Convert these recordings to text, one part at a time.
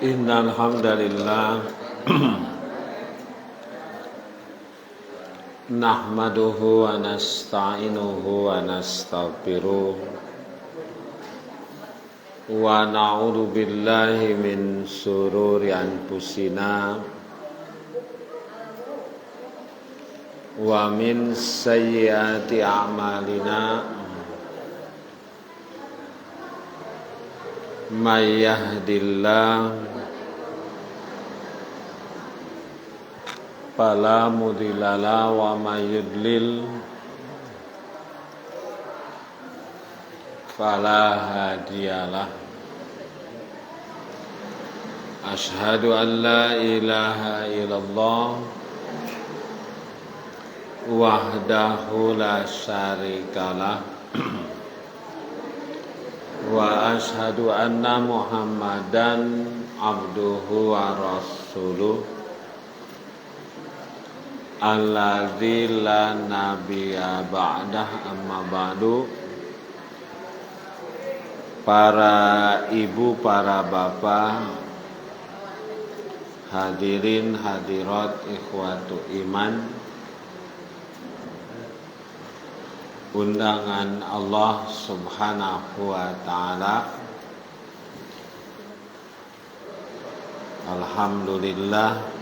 Innal hamdalillah nahmaduhu wa nasta'inuhu wa nastaghfiruh wa na'udzu billahi min shururi anfusina wa min sayyiati a'malina may yahdillah fala mudilla lahu wa may yudlil fala hadiyalah. Asyhadu an la ilaha illallah wahdahu la syarikalah wa asyhadu anna Muhammadan abduhu wa rasuluh alladzi la nabiyya ba'dah, amma ba'du. Para ibu, para bapak, hadirin hadirat ikhwatu iman, undangan Allah subhanahu wa ta'ala, alhamdulillah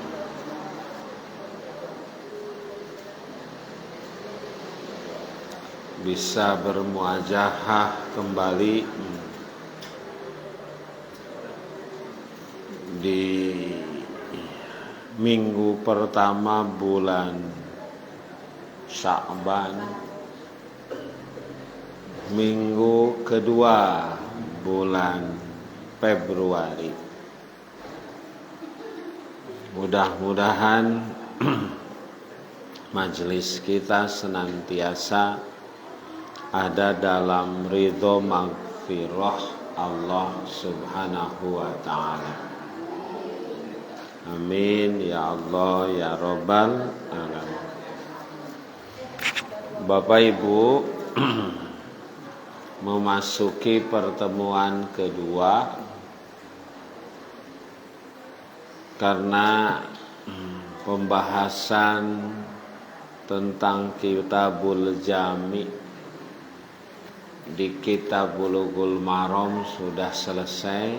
bisa bermuajahah kembali di minggu pertama bulan Sya'ban, minggu kedua bulan Februari. Mudah-mudahan majelis kita senantiasa ada dalam ridho maghfirah Allah subhanahu wa ta'ala. Amin ya Allah ya Rabbal alamin. Bapak Ibu, memasuki pertemuan kedua karena pembahasan tentang Kitabul Jami di Kitab Bulughul Maram sudah selesai.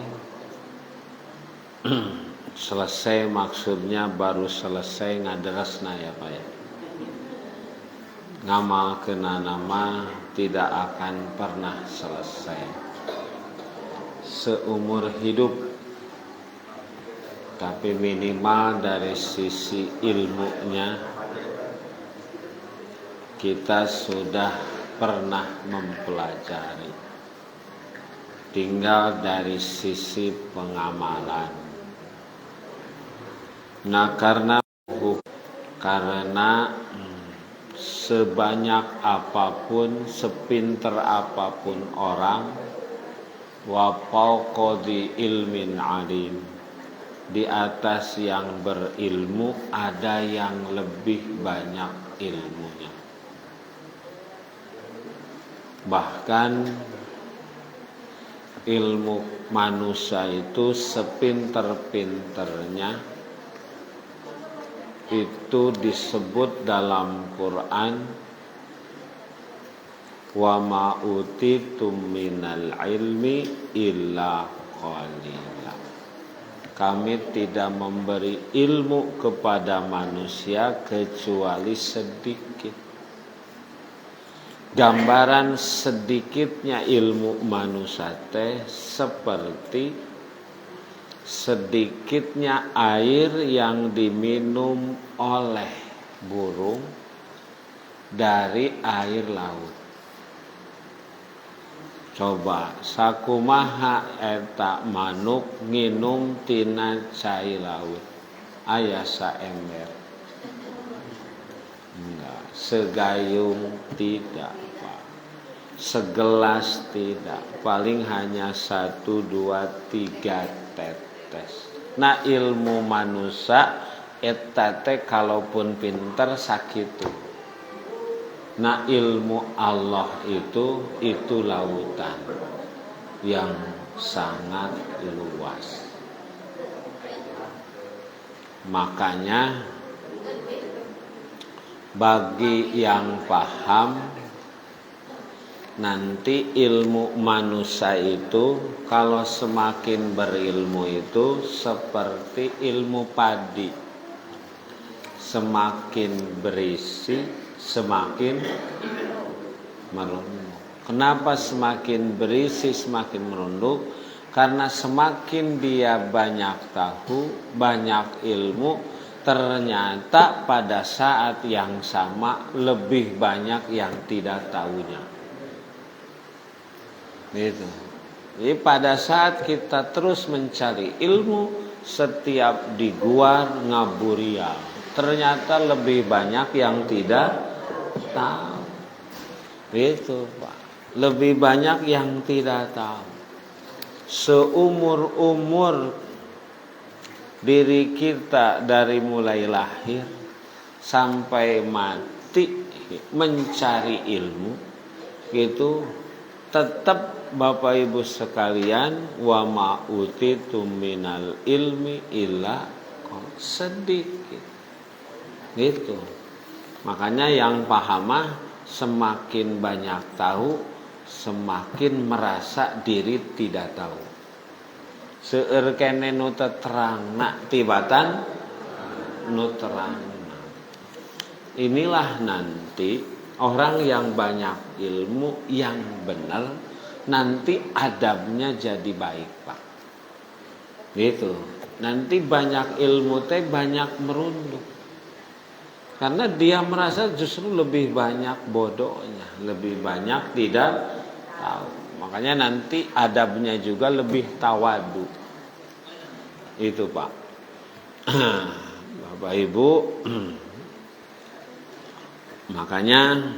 Selesai maksudnya baru selesai ngaderesna ya Pak ya. Ngamal kena nama tidak akan pernah selesai seumur hidup, tapi minimal dari sisi ilmunya kita sudah pernah mempelajari, tinggal dari sisi pengamalan. Nah karena sebanyak apapun, sepinter apapun orang, wa fawqadhi ilmin alim, di atas yang berilmu ada yang lebih banyak ilmunya. Bahkan ilmu manusia itu sepinter-pinternya itu disebut dalam Quran wa ma utitum minal ilmi illa qalila. Kami tidak memberi ilmu kepada manusia kecuali sedikit. Gambaran sedikitnya ilmu manusia teh seperti sedikitnya air yang diminum oleh burung dari air laut. Coba sakumaha eta manuk nginum tina cai laut, aya saember? Enggak. Segayung tidak, Pak. Segelas tidak, paling hanya 1, 2, 3 tetes. Nah ilmu manusia eta teh kalaupun pinter sakitu. Nah ilmu Allah itu lautan yang sangat luas. Makanya bagi yang paham, nanti ilmu manusia itu kalau semakin berilmu itu seperti ilmu padi, semakin berisi semakin merunduk. Kenapa semakin berisi semakin merunduk? Karena semakin dia banyak tahu, banyak ilmu, ternyata pada saat yang sama lebih banyak yang tidak tahunya. Gitu. Jadi pada saat kita terus mencari ilmu, setiap di gua Ngaburial, ternyata lebih banyak yang tidak tahu. Itu Pak, lebih banyak yang tidak tahu. Seumur-umur diri kita dari mulai lahir sampai mati mencari ilmu, itu tetap Bapak Ibu sekalian, wa ma utitum minal ilmi illa sedikit. Gitu. Makanya yang pahamah semakin banyak tahu, semakin merasa diri tidak tahu. Seueur kene nu terangna tibatan nu terangna. Inilah nanti orang yang banyak ilmu yang benar, nanti adabnya jadi baik Pak. Gitu. Nanti banyak ilmu teh banyak merunduk. Karena dia merasa justru lebih banyak bodohnya, lebih banyak tidak tahu. Makanya nanti adabnya juga lebih tawadu. Itu Pak. Bapak Ibu, makanya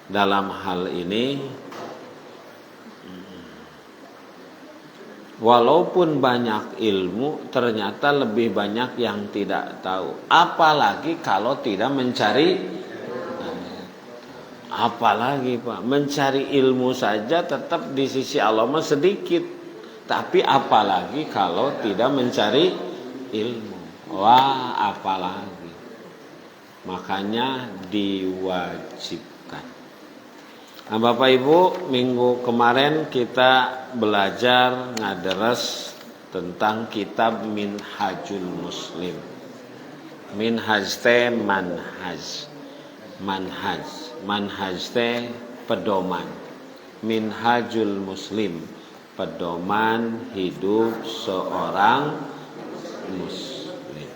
dalam hal ini, walaupun banyak ilmu, ternyata lebih banyak yang tidak tahu. Apalagi kalau tidak mencari. Apalagi Pak, mencari ilmu saja tetap di sisi Allah mah sedikit. Tapi apalagi kalau tidak mencari ilmu. Wah, apalagi. Makanya diwajibkan. Nah, Bapak Ibu, minggu kemarin kita belajar ngaderes tentang kitab Minhajul Muslim. Minhaj teh manhaj. Manhaj teh pedoman. Minhajul Muslim, pedoman hidup seorang muslim.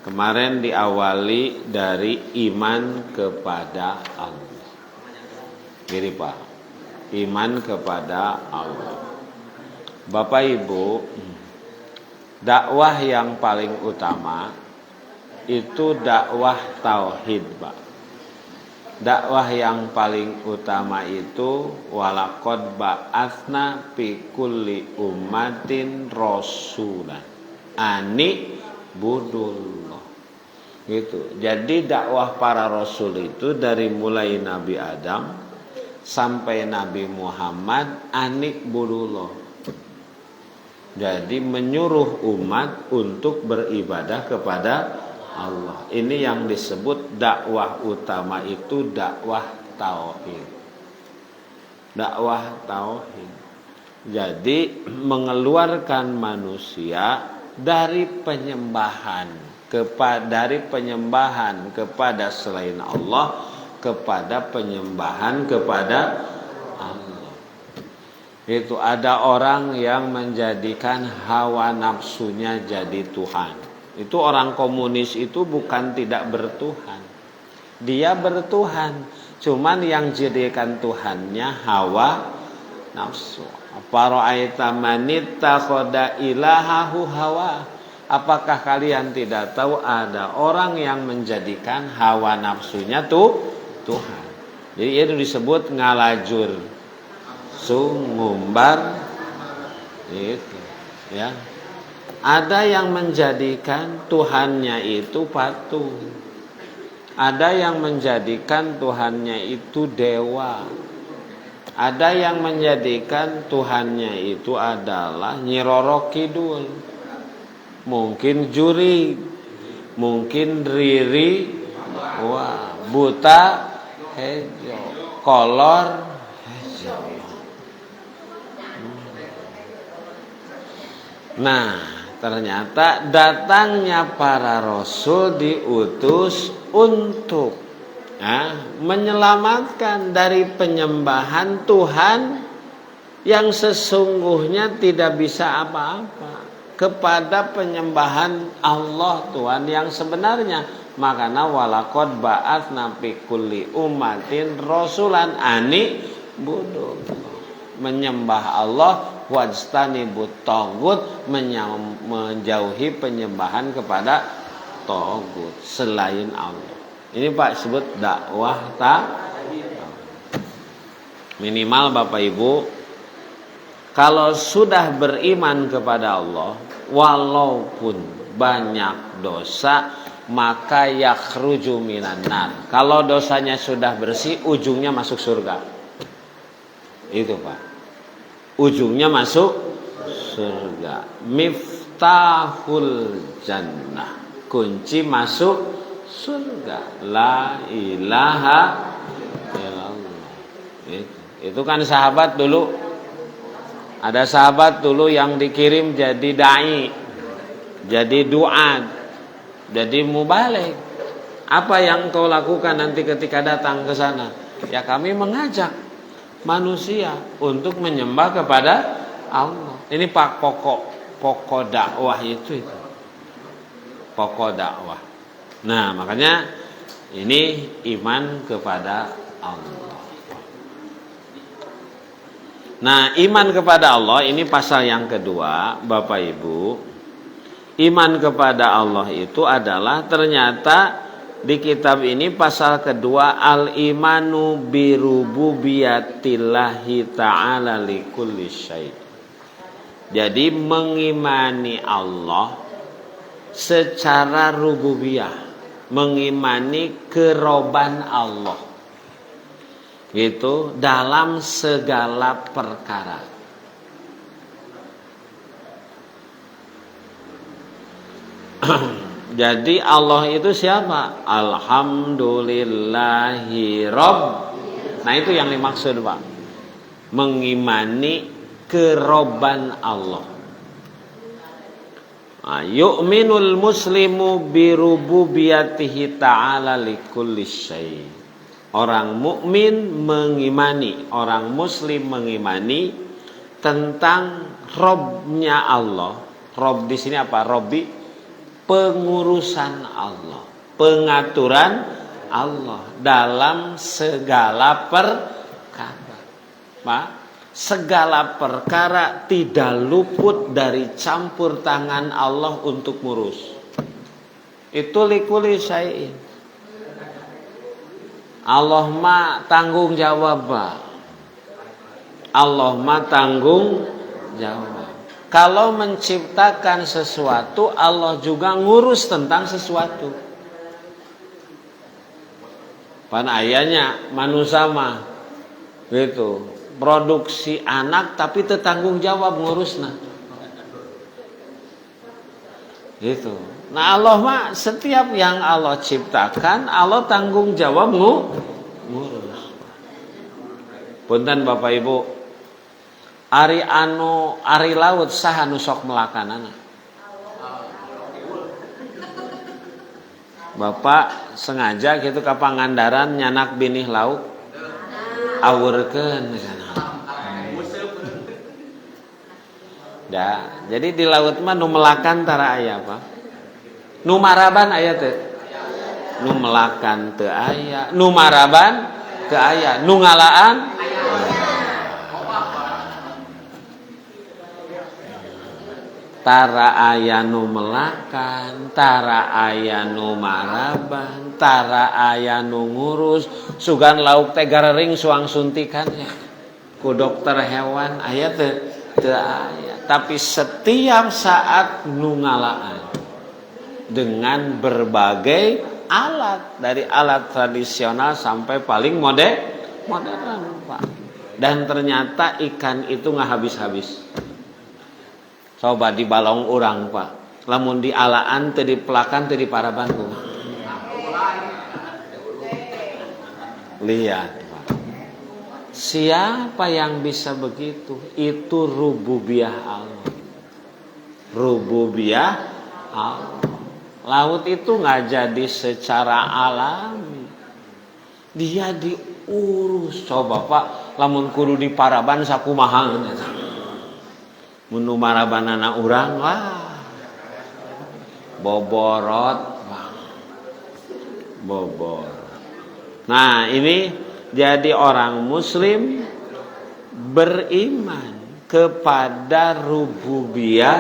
Kemarin diawali dari iman kepada Allah. Gini Pak, iman kepada Allah. Bapak Ibu, dakwah yang paling utama itu dakwah tauhid Pak. Dakwah yang paling utama itu walaqad ba'atsna fi kulli ummatin rasulan ani budullah. Gitu. Jadi dakwah para rasul itu dari mulai Nabi Adam sampai Nabi Muhammad anik budullah. Jadi menyuruh umat untuk beribadah kepada Allah. Ini yang disebut dakwah utama itu dakwah tauhid. Dakwah tauhid. Jadi mengeluarkan manusia dari penyembahan kepada selain Allah kepada penyembahan kepada Allah. Itu ada orang yang menjadikan hawa nafsunya jadi Tuhan. Itu orang komunis itu bukan tidak bertuhan. Dia bertuhan, cuman yang jadikan Tuhannya hawa nafsu. Apara'aita man ittakhadha ilahahu hawa. Apakah kalian tidak tahu ada orang yang menjadikan hawa nafsunya Tuhan. Jadi itu disebut ngalajur sungumbar itu ya. Ada yang menjadikan Tuhannya itu patung. Ada yang menjadikan Tuhannya itu dewa. Ada yang menjadikan Tuhannya itu adalah Nyi Roro Kidul. mungkin juri, mungkin riri, wah, buta, hejo, kolor, hejo. Nah, ternyata datangnya para rasul diutus untuk menyelamatkan dari penyembahan Tuhan yang sesungguhnya tidak bisa apa-apa, kepada penyembahan Allah Tuhan yang sebenarnya. Makanya walaqad ba'atsna fi kulli ummatin rasulan ani budu, menyembah Allah, wajtanibut tagut, menjauhi penyembahan kepada tagut selain Allah. Ini Pak sebut dakwah minimal Bapak Ibu, kalau sudah beriman kepada Allah walaupun banyak dosa, maka yakhruju minan nar. Kalau dosanya sudah bersih, ujungnya masuk surga. Itu Pak, ujungnya masuk surga. Miftahul jannah, kunci masuk surga. La ilaha illallah. Itu kan sahabat dulu. Ada sahabat dulu yang dikirim jadi dai, jadi duat, jadi mubalik. Apa yang kau lakukan nanti ketika datang ke sana? Ya kami mengajak manusia untuk menyembah kepada Allah. Ini Pak pokok dakwah itu. Pokok dakwah. Nah, makanya ini iman kepada Allah. Nah, iman kepada Allah ini pasal yang kedua, Bapak Ibu. Iman kepada Allah itu adalah ternyata di kitab ini pasal kedua, al-imanu birububiyatillahi ta'ala likulli syai'. Jadi mengimani Allah secara rububiyah, mengimani keroban Allah. Itu dalam segala perkara. Jadi Allah itu siapa? Alhamdulillahi Rabb. Nah itu yang dimaksud Pak, mengimani keroban Allah. Yu'minul muslimu birububiyatihi ta'ala likulli syai'. Orang mukmin mengimani, orang muslim mengimani tentang Robnya Allah. Rob di sini apa? Robbi, pengurusan Allah, pengaturan Allah dalam segala perkara. Pak, segala perkara tidak luput dari campur tangan Allah untuk ngurus. Itu likuli syai'in. Allah ma tanggung jawab. Allah ma tanggung jawab. Kalau menciptakan sesuatu, Allah juga ngurus tentang sesuatu. Pan ayahnya manusia mah gitu, produksi anak tapi tetanggung jawab ngurusna. Gitu. Nah Allah mah setiap yang Allah ciptakan Allah tanggung jawab ngurus. Punten Bapak Ibu, ari laut saha nu sok melakanana. Bapak sengaja gitu ka Pangandaran nyanak binih lauk awurkeun kana. Da, jadi di laut mah nu melakan tara aya apa? Nu maraban aya teu? Nu melakan teu aya, nu maraban teu aya, nu ngalaan tara aya nu melakan, tara aya nu maraban, tara aya nu ngurus, sugan lauk teh garering suang suntikan ya. Ku dokter hewan aya teu? Teu aya. Tapi setiap saat nu ngalaan dengan berbagai alat, dari alat tradisional sampai paling modern Pak. Dan ternyata ikan itu nggak habis-habis. Coba di balong orang Pak, lamun di alaan teu di pelakan teu di paraban kumaha. Lihat Pak. Siapa yang bisa begitu? Itu rububiyah Allah. Rububiyah Allah. Laut itu nggak jadi secara alami. Dia diurus. Coba Pak, lamun kudu di paraban sakumaha eta. Mun marabanana urang wah. Boborot, Bang. Bobor. Nah, ini jadi orang muslim beriman kepada rububiyah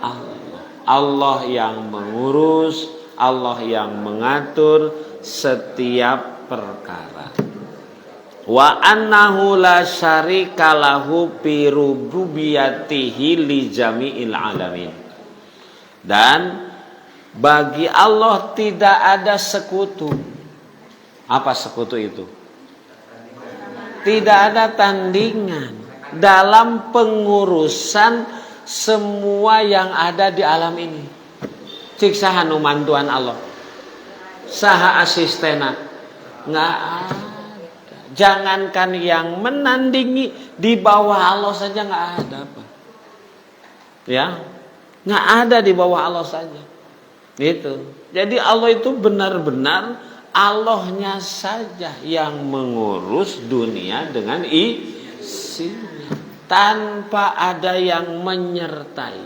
Allah. Allah yang mengurus, Allah yang mengatur setiap perkara. Wa annahu la syarika lahu fi rububiyatihi li jami'il alamin. Dan bagi Allah tidak ada sekutu. Apa sekutu itu? Tidak ada tandingan dalam pengurusan semua yang ada di alam ini. Cik saha nu mantuan Allah, saha asistena, nggak ada. Jangankan yang menandingi, di bawah Allah saja nggak ada Pak. Ya, nggak ada di bawah Allah saja. Itu. Jadi Allah itu benar-benar Allahnya saja yang mengurus dunia dengan isinya. Tanpa ada yang menyertai.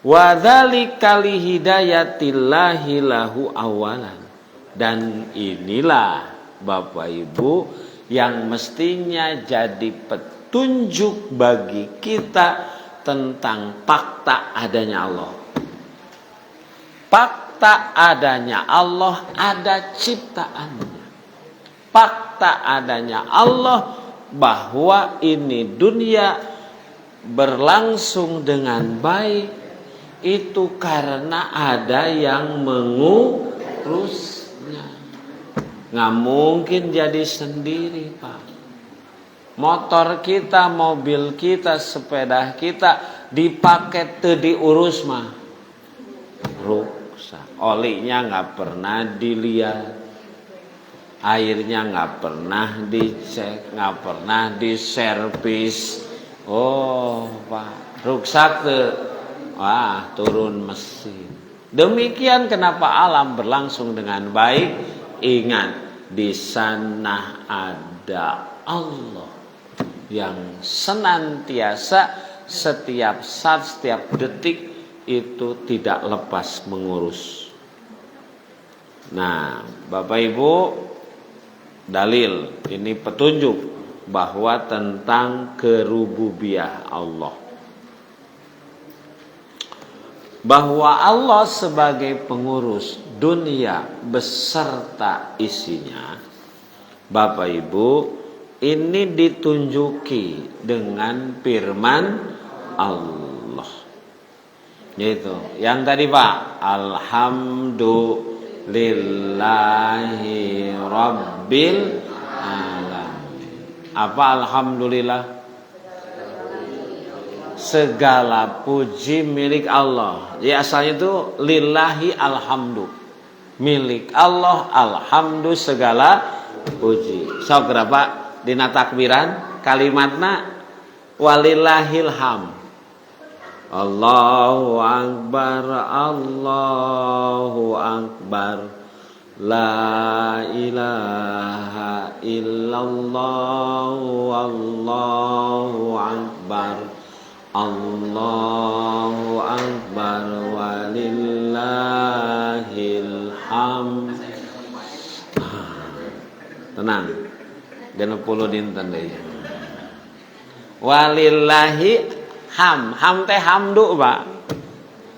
Wa dzalika li hidayatillahi lahu awalan. Dan inilah Bapak Ibu yang mestinya jadi petunjuk bagi kita tentang fakta adanya Allah. Fakta adanya Allah ada ciptaannya. Fakta adanya Allah bahwa ini dunia berlangsung dengan baik itu karena ada yang mengurusnya. Nggak mungkin jadi sendiri Pak. Motor kita, mobil kita, sepeda kita dipakai teu diurus mah rusak. Olinya nggak pernah dilihat. Airnya nggak pernah dicek, nggak pernah diservis. Oh Pak, rusak tuh, wah turun mesin. Demikian kenapa alam berlangsung dengan baik. Ingat, di sana ada Allah yang senantiasa setiap saat, setiap detik itu tidak lepas mengurus. Nah, Bapak Ibu, dalil ini petunjuk bahwa tentang kerububiyah Allah, bahwa Allah sebagai pengurus dunia beserta isinya. Bapak Ibu, ini ditunjuki dengan firman Allah, yaitu yang tadi Pak, alhamdulillahi rabbil alamin. Apa alhamdulillah? Segala puji milik Allah. Ya asalnya itu lillahi alhamdu. Milik Allah alhamdu segala puji. So kenapa dina takbiran kalimatna walillahil ham. Allahu akbar, Allahu akbar, la ilaha illallah, Allahu akbar, Allahu akbar, walillahil ham. Tenang, dan 10 dinten deh. Walillahi ham, ham teh hamdu Pak.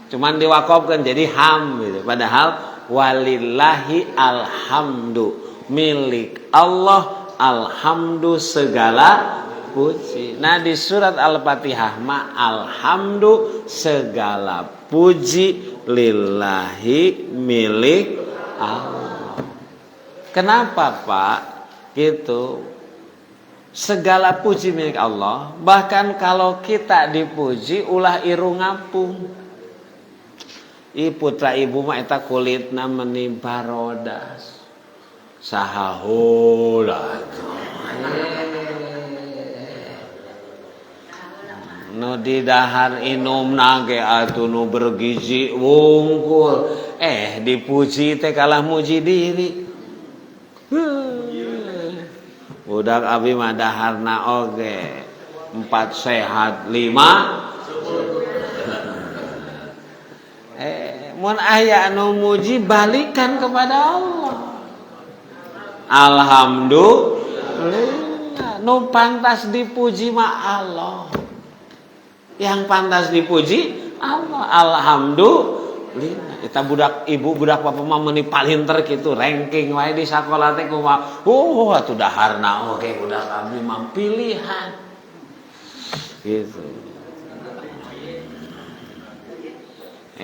Cuman diwakofkan jadi ham gitu. Padahal walillahi alhamdu, milik Allah alhamdu segala puji. Nah di surat Al-Fatihah ma alhamdu segala puji lillahi milik Allah. Kenapa Pak? Gitu. Segala puji milik Allah. Bahkan kalau kita dipuji ulah irung ngapung. Putra ibu mah eta kulitna meni barodas. Saha heula nu di dahar inum nage atuh nu bergizi wungkul. Dipuji teh kalah muji diri. Budak abi mah daharna oge 4 sehat 5. Mun aya anu muji balikan kepada Allah. Alhamdulillah. Nu pantas dipuji mah Allah. Yang pantas dipuji Allah. Alhamdulillah. Kita budak ibu budak bapak mah meuni palinter kitu ranking wae di sakola teh kumaha. Atuh daharna oge budak abdi mah pilihan. Gitu.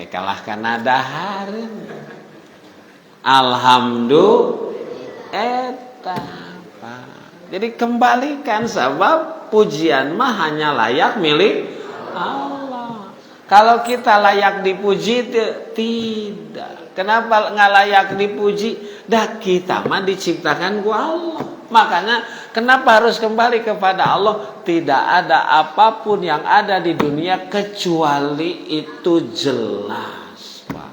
Kalah kana dahareun. Alhamdulillah. Jadi kembalikan sebab pujian mah hanya layak milik Allah. Kalau kita layak dipuji tidak. Kenapa nggak layak dipuji? Dah kita mah diciptakan ku Allah. Makanya kenapa harus kembali kepada Allah? Tidak ada apapun yang ada di dunia kecuali itu jelas, Pak.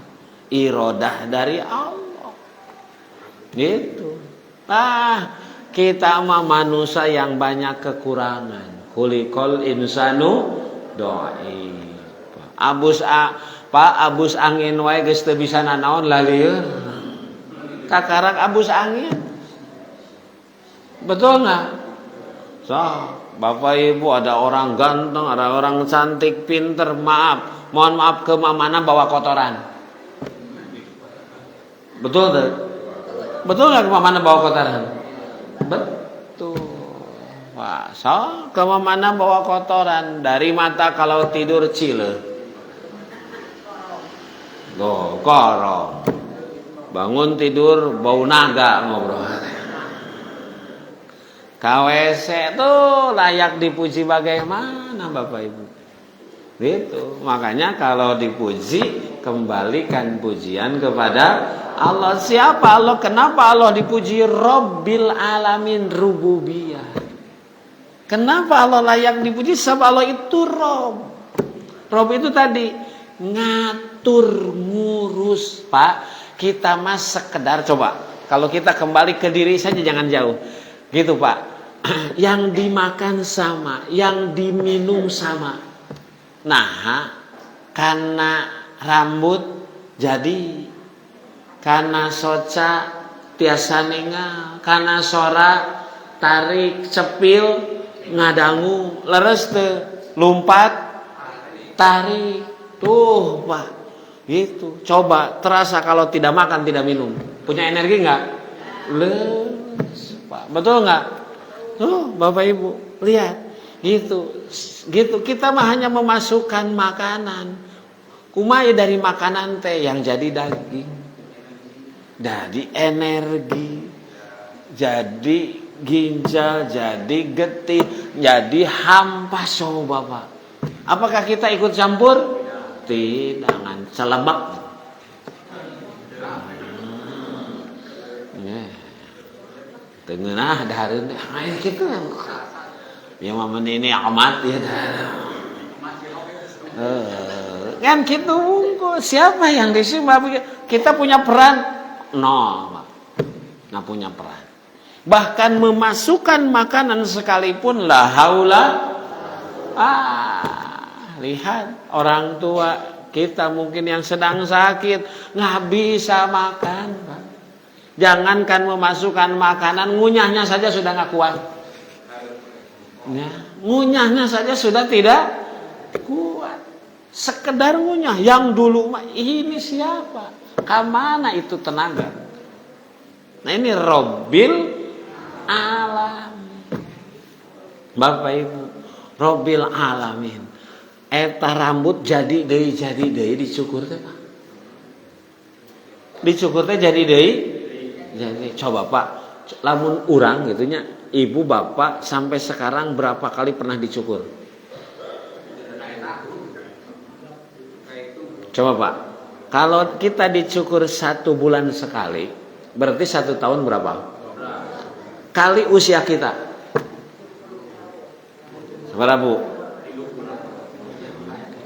Irodah dari Allah. Gitu. Kita mah manusia yang banyak kekurangan. Kulikol insanu doi. Abus angin wae geus teu bisa nanaon lalieur. Kakarak abus angin. Betul enggak? Bapak Ibu ada orang ganteng, ada orang cantik, pinter, mohon maaf ke mamana bawa kotoran. Betul enggak? Betul enggak ke mamana bawa kotoran? Betul. Wah, ke mamana bawa kotoran dari mata kalau tidur cile. Korong. Bangun tidur bau naga ngobrol. KWC tuh layak dipuji bagaimana Bapak Ibu? Gitu. Makanya kalau dipuji kembalikan pujian kepada Allah. Siapa Allah? Kenapa Allah dipuji? Rabbil alamin, rububiyah. Kenapa Allah layak dipuji? Sebab Allah itu Rob. Rob itu tadi ngatur, ngurus, Pak. Kita mah sekedar coba. Kalau kita kembali ke diri saja jangan jauh. Gitu, Pak. Yang dimakan sama, yang diminum sama. Nah, karena rambut jadi, karena soca tiasa ningal, karena sora tarik cepil ngadangu leres teu lumpat tarik tuh Pak. Gitu. Coba terasa kalau tidak makan tidak minum, punya energi nggak? Les, Pak. Betul nggak? Tuh Bapak Ibu lihat. Gitu. Kita mah hanya memasukkan makanan. Kumaha dari makanan teh yang jadi daging, jadi energi, jadi ginjal, jadi getih, jadi hampa coba Pak. Apakah kita ikut campur? Tidak, celebak. Tengenah dahareun teh aya kitu. Ya mah ini amat ya. Kan gitu siapa yang disimak? Kita punya peran? No, nggak punya peran. Bahkan memasukkan makanan sekalipun la haula. Lihat orang tua kita mungkin yang sedang sakit nggak bisa makan, Pak. Jangankan memasukkan makanan, ngunyahnya saja sudah nggak kuat. Ya, ngunyahnya saja sudah tidak kuat. Sekedar ngunyah. Yang dulu mah ini siapa? Kamana itu tenaga? Nah ini Rabbil Alamin. Bapak Ibu, Rabbil Alamin. Eta rambut jadi deui dicukur teh Pak. Dicukur teh jadi deui. Jadi coba Pak, lamun urang gitu nya. ibu bapak sampai sekarang berapa kali pernah dicukur? Coba Pak, kalau kita dicukur 1 bulan sekali, berarti 1 tahun berapa? Kali usia kita. Berapa Bu?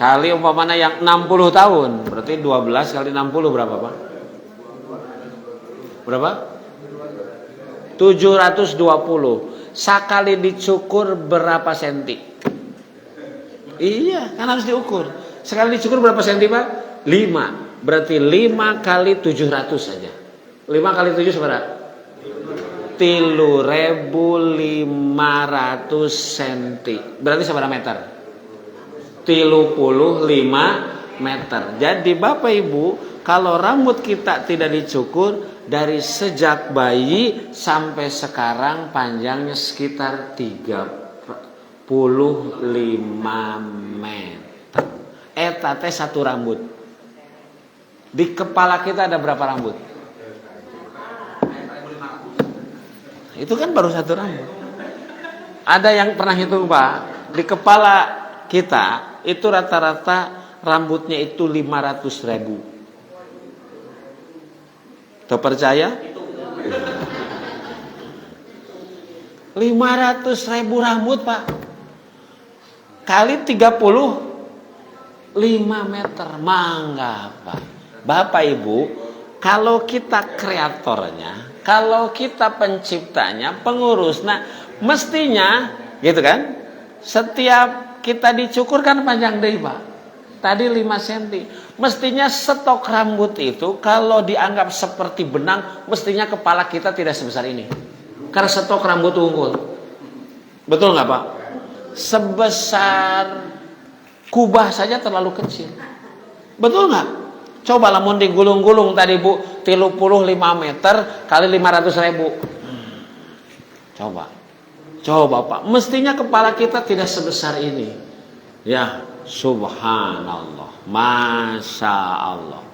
Kali umpamanya yang 60 tahun, berarti 12 kali 60 berapa Pak? Berapa? 720. Sekali dicukur berapa senti? Iya, kan harus diukur. Sekali dicukur berapa senti Pak? 5. Berarti 5 kali 700 saja. 5 kali 7 seberapa? 3.500 senti. Berarti seberapa meter? 35 meter. Jadi Bapak Ibu, kalau rambut kita tidak dicukur, dari sejak bayi sampai sekarang panjangnya sekitar 35 meter. Eta teh 1 rambut. Di kepala kita ada berapa rambut? Itu kan baru 1 rambut. Ada yang pernah hitung Pak? Di kepala kita itu rata-rata rambutnya itu 500.000. Tuh percaya? 500.000 rambut Pak. Kali 35 meter. Mangga Pak. Bapak Ibu, kalau kita kreatornya, kalau kita penciptanya, pengurusnya, mestinya gitu kan, setiap kita dicukur kan panjang deh Pak. Tadi 5 cm. Mestinya stok rambut itu kalau dianggap seperti benang, mestinya kepala kita tidak sebesar ini. Karena stok rambut unggul. Betul nggak Pak? Sebesar kubah saja terlalu kecil. Betul nggak? Coba lamun digulung-gulung tadi Bu, 35 meter kali 500.000. Coba Pak. Mestinya kepala kita tidak sebesar ini. Ya. Subhanallah, Masya Allah.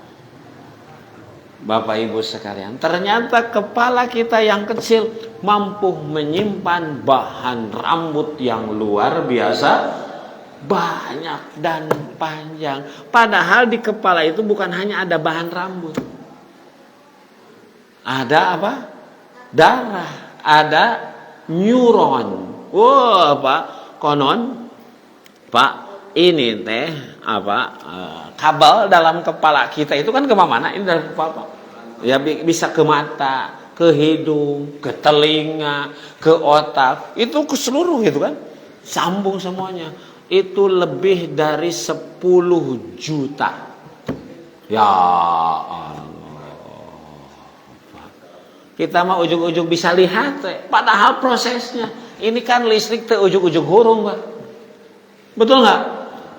Bapak Ibu sekalian, ternyata kepala kita yang kecil mampu menyimpan bahan rambut yang luar biasa banyak dan panjang. Padahal di kepala itu bukan hanya ada bahan rambut, ada apa? Darah, ada neuron. Wah Pak, konon Pak, ini teh apa kabel dalam kepala kita itu kan kemana? Ini dalam kepala. Ya bisa ke mata, ke hidung, ke telinga, ke otak. Itu ke seluruh gitu kan. Sambung semuanya. Itu lebih dari 10 juta. Ya Allah. Kita mah ujung-ujung bisa lihat padahal prosesnya. Ini kan listrik teh ujung-ujung hurung, Pak. Betul nggak?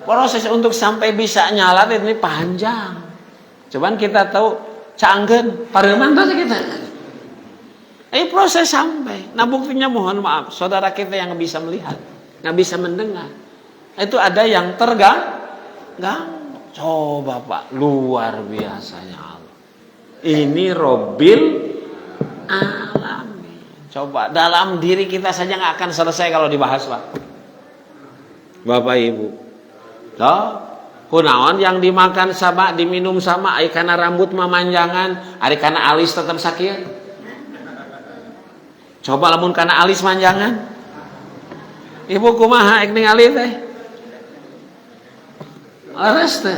Proses untuk sampai bisa nyala ini panjang. Cuman kita tahu canggen, pareman tuh kita. Ini proses sampai. Nah buktinya mohon maaf, saudara kita yang bisa melihat, nggak bisa mendengar. Itu ada yang terganggu. Coba Pak, luar biasanya Allah. Ini Robbil Alamin. Coba dalam diri kita saja nggak akan selesai kalau dibahas Pak. Bapak Ibu. Toh, kunaon yang dimakan sama, diminum sama, ari kana rambut memanjangan, ari kana alis tetap sakit. Coba lamun kana alis manjangan. Ibu kumaha ek ningali teh? Leres teh.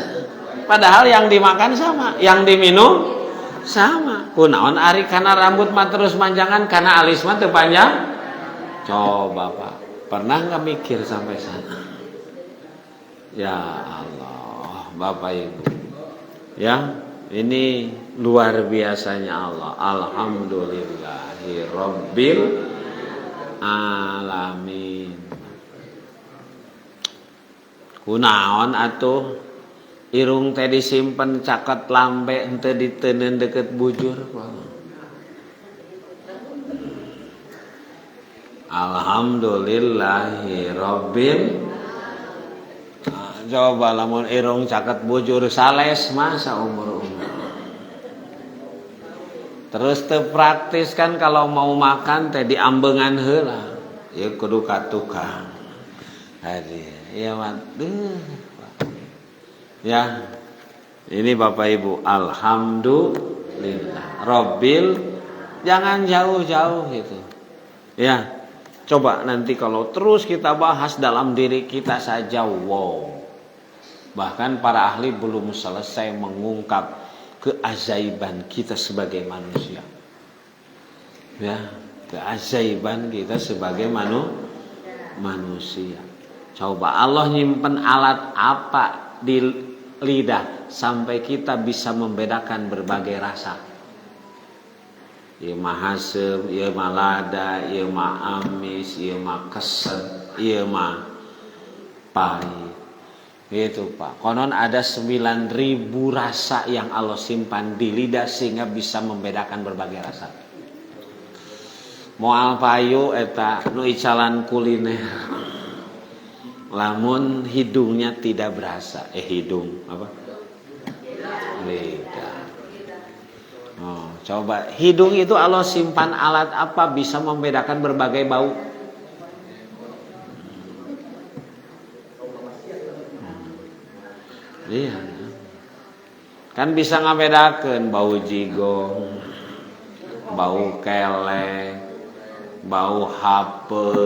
Padahal yang dimakan sama, yang diminum sama. Kunaon ari kana rambut mah terus manjangan, kana alis mah teu panjang? Coba Pak, pernah nggak mikir sampai sana? Ya Allah, Bapak Ibu. Ya, ini luar biasanya Allah. Alhamdulillahi Rabbil Alamin. Kunaon atuh irung teh disimpen caket lambe henteu diteuneun deket bujur. Alhamdulillahi Rabbil. Coba lamun irung caket bujur sales masa umur. Terus teu praktis kan kalau mau makan teh diambengan heula. Ya kudu ka tukang. Hadi, ya waduh. Ya. Ini Bapak Ibu, alhamdulillah. Robbil jangan jauh-jauh gitu. Ya. Coba nanti kalau terus kita bahas dalam diri kita saja, wow. Bahkan para ahli belum selesai mengungkap keajaiban kita sebagai manusia. Ya, keajaiban kita sebagai manusia. Coba Allah nyimpen alat apa di lidah sampai kita bisa membedakan berbagai rasa. Ieu mah hasem, ieu mah lada, ieu mah amis, ieu mah keset, ieu mah pahit. Gitu Pak. Konon ada 9.000 rasa yang Allah simpan di lidah sehingga bisa membedakan berbagai rasa. Moal payu eta nu icalan kuliner. Lamun hidungnya tidak berasa. Hidung apa? Lidah. Oh, coba hidung itu Allah simpan alat apa bisa membedakan berbagai bau? Iya. Kan bisa ngabedakeun bau jigong, bau kelek, bau hape.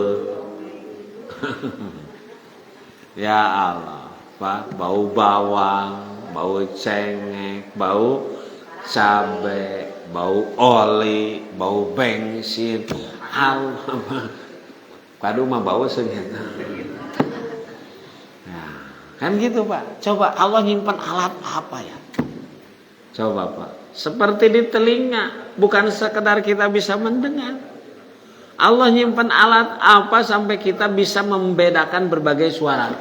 Ya Allah, Pak, bau bawang, bau cengek, bau cabe, bau oli, bau bensin. Allah. Kadu mah bau segitu. Kan gitu Pak. Coba Allah nyimpan alat apa ya? Coba Pak. Seperti di telinga. Bukan sekedar kita bisa mendengar. Allah nyimpan alat apa sampai kita bisa membedakan berbagai suara.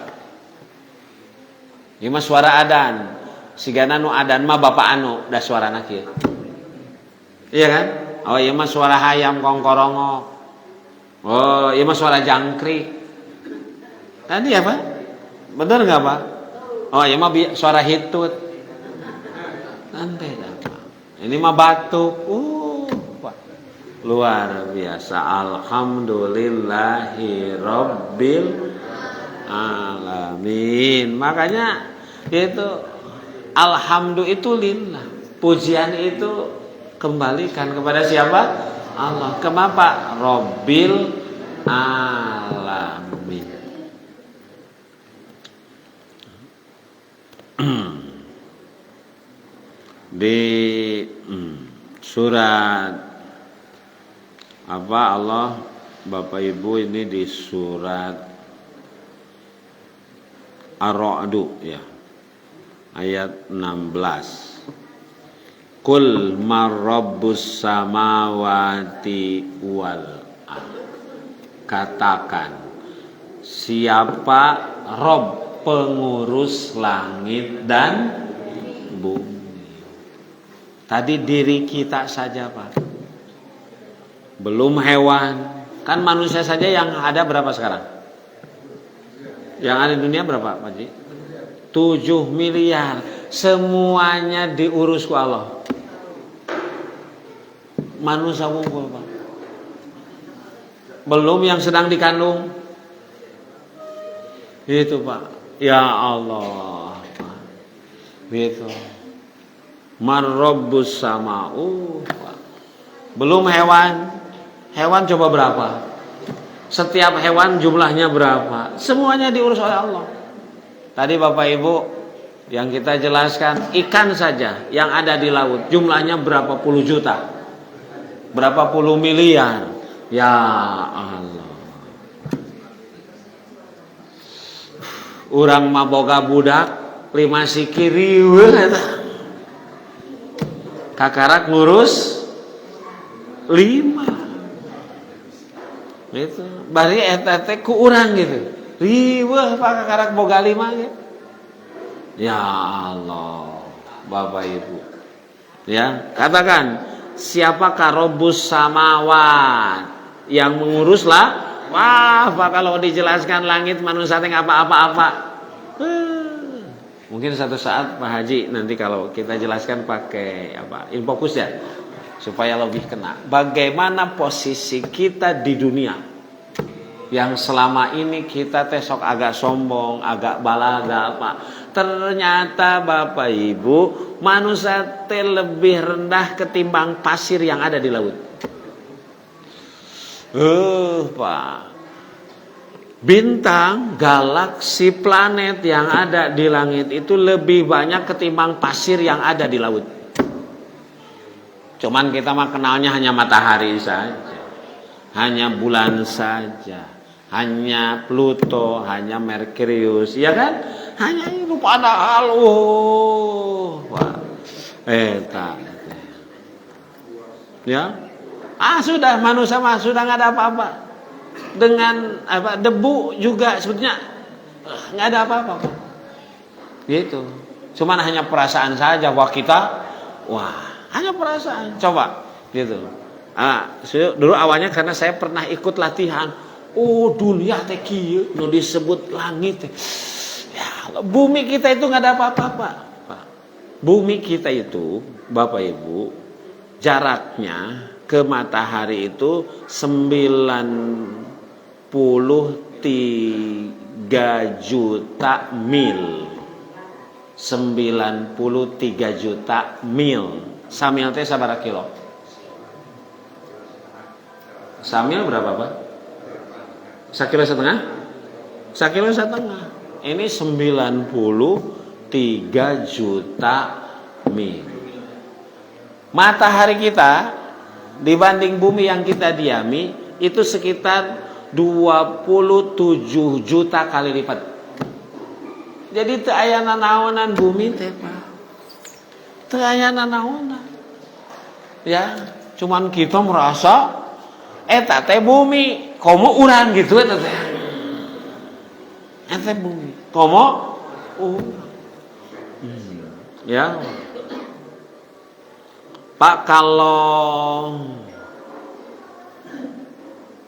Ini mah suara adan. Sigana nu adan mah bapak anu. Da suarana kieu. Iya kan? Oh iya mah suara hayam kongkorongok. Oh iya mah suara jangkrik. Tadi apa? Benar nggak Pak? Oh ya mah suara hitut. Kan beda Pak. Ini mah batuk. Pak. Luar biasa. Alhamdulillahi Rabbil alamin. Makanya itu alhamdulillah itu lillah. Pujian itu kembalikan kepada siapa? Allah. Kenapa? Rabbil alamin. Di surat apa Allah Bapak Ibu ini di surat Ar-Ra'd ya ayat 16. Qul marabbus samawati wal ardh. Katakan siapa Rob pengurus langit dan bumi. Tadi diri kita saja Pak. Belum hewan. Kan manusia saja yang ada berapa sekarang? Yang ada di dunia berapa Pak Ji? 7 miliar. Semuanya diurus ku Allah. Manusia wungkul Pak. Belum yang sedang dikandung. Itu Pak. Ya Allah. Gitu. Marabbus sama. Belum hewan. Hewan coba berapa? Setiap hewan jumlahnya berapa? Semuanya diurus oleh Allah. Tadi Bapak Ibu yang kita jelaskan ikan saja yang ada di laut jumlahnya berapa puluh juta? Berapa puluh miliar? Ya Allah. Urang mah boga budak 5 sikir riweuh eta. Kakarak ngurus 5. Gitu. Bari eta teh ku urang gitu. Riweuh Pak kakarak boga 5 gitu. Ya Allah, Bapak Ibu. Ya, katakan siapakah Rabbus samawat yang menguruslah. Wah, Pak kalau dijelaskan langit manusia teh apa-apa. Mungkin satu saat Pak Haji nanti kalau kita jelaskan pakai apa? Infokus ya. supaya lebih kena. Bagaimana posisi kita di dunia yang selama ini kita tesok agak sombong, agak balaga apa. Ternyata Bapak Ibu, manusia teh lebih rendah ketimbang pasir yang ada di laut. Pak. Bintang, galaksi, planet yang ada di langit itu lebih banyak ketimbang pasir yang ada di laut. Cuman kita mah kenalnya hanya matahari saja, hanya bulan saja, hanya Pluto, hanya Merkurius, ya kan? Hanya itu padahal ya. Sudah manusia mah sudah nggak ada apa-apa. Dengan debu juga sebetulnya nggak ada apa-apa. Gitu. Cuman hanya perasaan saja hanya perasaan. Coba gitu. Dulu awalnya karena saya pernah ikut latihan. Dunia teh kieu nu disebut langit teh. Ya, bumi kita itu nggak ada apa-apa. Bumi kita itu, Bapak Ibu, jaraknya ke matahari itu 93 juta mil. 93 juta mil. Samil teh sabaraha kilo? Samil berapa, Pak? 1,5 kilo? 1,5 kilo. Ini 93 juta mil. Matahari kita dibanding bumi yang kita diami itu sekitar 27 juta kali lipat. Jadi teu aya nanaonan bumi teh, Pak. Teu aya nanaonan. Ya, cuman kita merasa eta teh bumi, komo urang gitu eta teh. Eta bumi, komo ya. Pak, kalau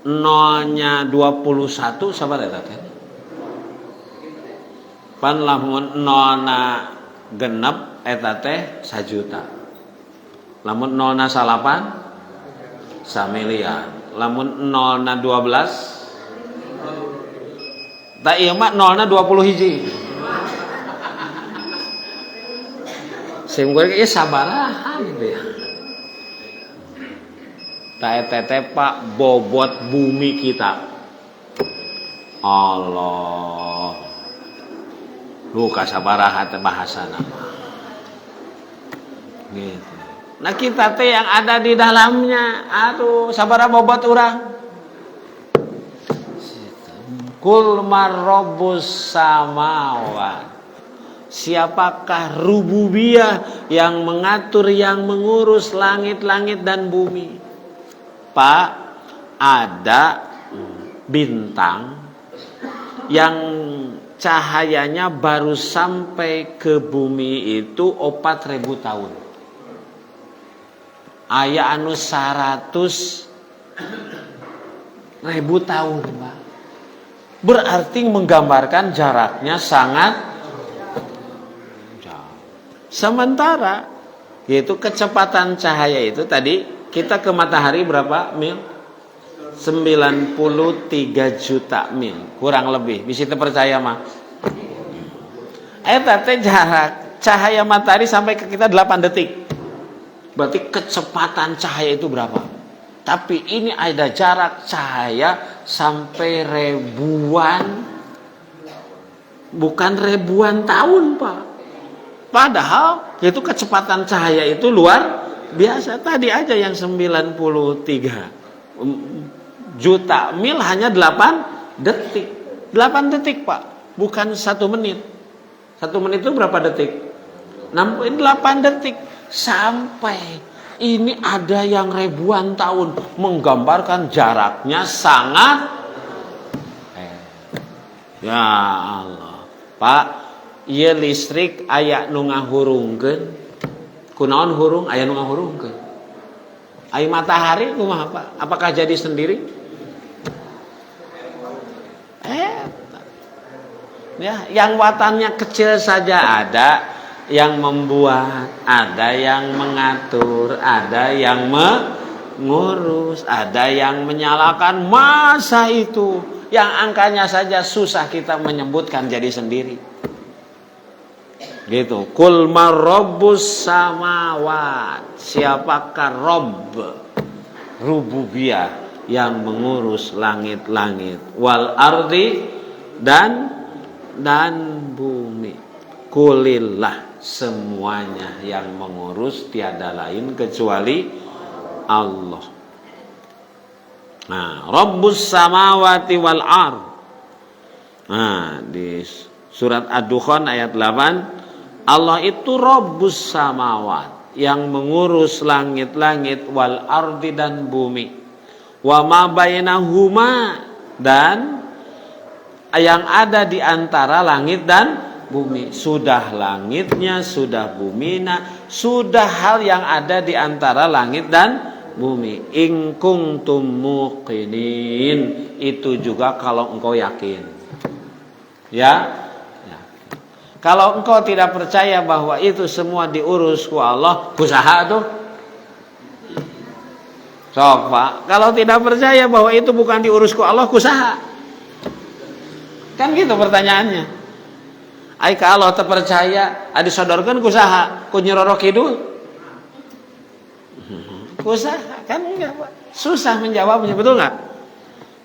nolnya 21 sabar eta teh. Pan lamun nolna genep eta teh 1 juta. Lamun nolna 8 1 miliar. Lamun nolna 12 tak ieu mah nolna 20 hiji. Sim goreng ieu sabaraha gitu ya. Tete Pak, bobot bumi kita. Allah. Lu kasabaraha teh bahasana. Gitu. Nah kita teh yang ada di dalamnya, sabaraha bobot urang. Kul marrabbus samawat. Siapakah rububiyah yang mengatur, yang mengurus langit-langit dan bumi? Pak, ada bintang yang cahayanya baru sampai ke bumi itu 4.000 tahun. Aya anu 100.000 tahun, Pak. Berarti menggambarkan jaraknya sangat jauh. Sementara yaitu kecepatan cahaya itu tadi kita ke matahari berapa mil? 93 juta mil kurang lebih. Bisa percaya mah. Eta teh jarak cahaya matahari sampai ke kita 8 detik. Berarti kecepatan cahaya itu berapa? Tapi ini ada jarak cahaya sampai bukan ribuan tahun, Pak. Padahal itu kecepatan cahaya itu luar biasa. Tadi aja yang 93 juta mil hanya 8 detik. 8 detik, Pak. Bukan 1 menit. 1 menit itu berapa detik? 8 detik. Sampai ini ada yang ribuan tahun, menggambarkan jaraknya sangat ya Allah. Pak, ieu listrik aya nu ngahurungkeun. Kunaon hurung? Aya nu ngahurungkeun. Aya matahari kumaha, Pak? Apakah jadi sendiri? Ya, yang watannya kecil saja ada, yang membuat, ada yang mengatur, ada yang mengurus, ada yang menyalakan. Masa itu yang angkanya saja susah kita menyebutkan jadi sendiri. Gitu. Kul marabbus samawat. Siapakah Rabb? Rububiyah yang mengurus langit-langit, wal ardi dan bumi. Kulillah, semuanya yang mengurus tiada lain kecuali Allah. Nah, Rabbus samawati wal ard. Nah, di surat Ad-Dukhan ayat 8, Allah itu Rabbus samawat, yang mengurus langit-langit, wal ardi dan bumi, wa ma bainahuma, dan yang ada di antara langit dan bumi. Sudah langitnya, sudah buminya, sudah hal yang ada di antara langit dan bumi. In kuntum muqinin, itu juga kalau engkau yakin. Ya. Kalau engkau tidak percaya bahwa itu semua diurus ku Allah, kusaha tuh? Sok, Pak. Kalau tidak percaya bahwa itu bukan diurus ku Allah, kusaha? Kan gitu pertanyaannya. Ai ka Allah terpercaya, adi sodorkeun kusaha? Ku Nyiroro Kidul? Kusaha? Kan enggak, Pak. Susah menjawabnya, betul enggak?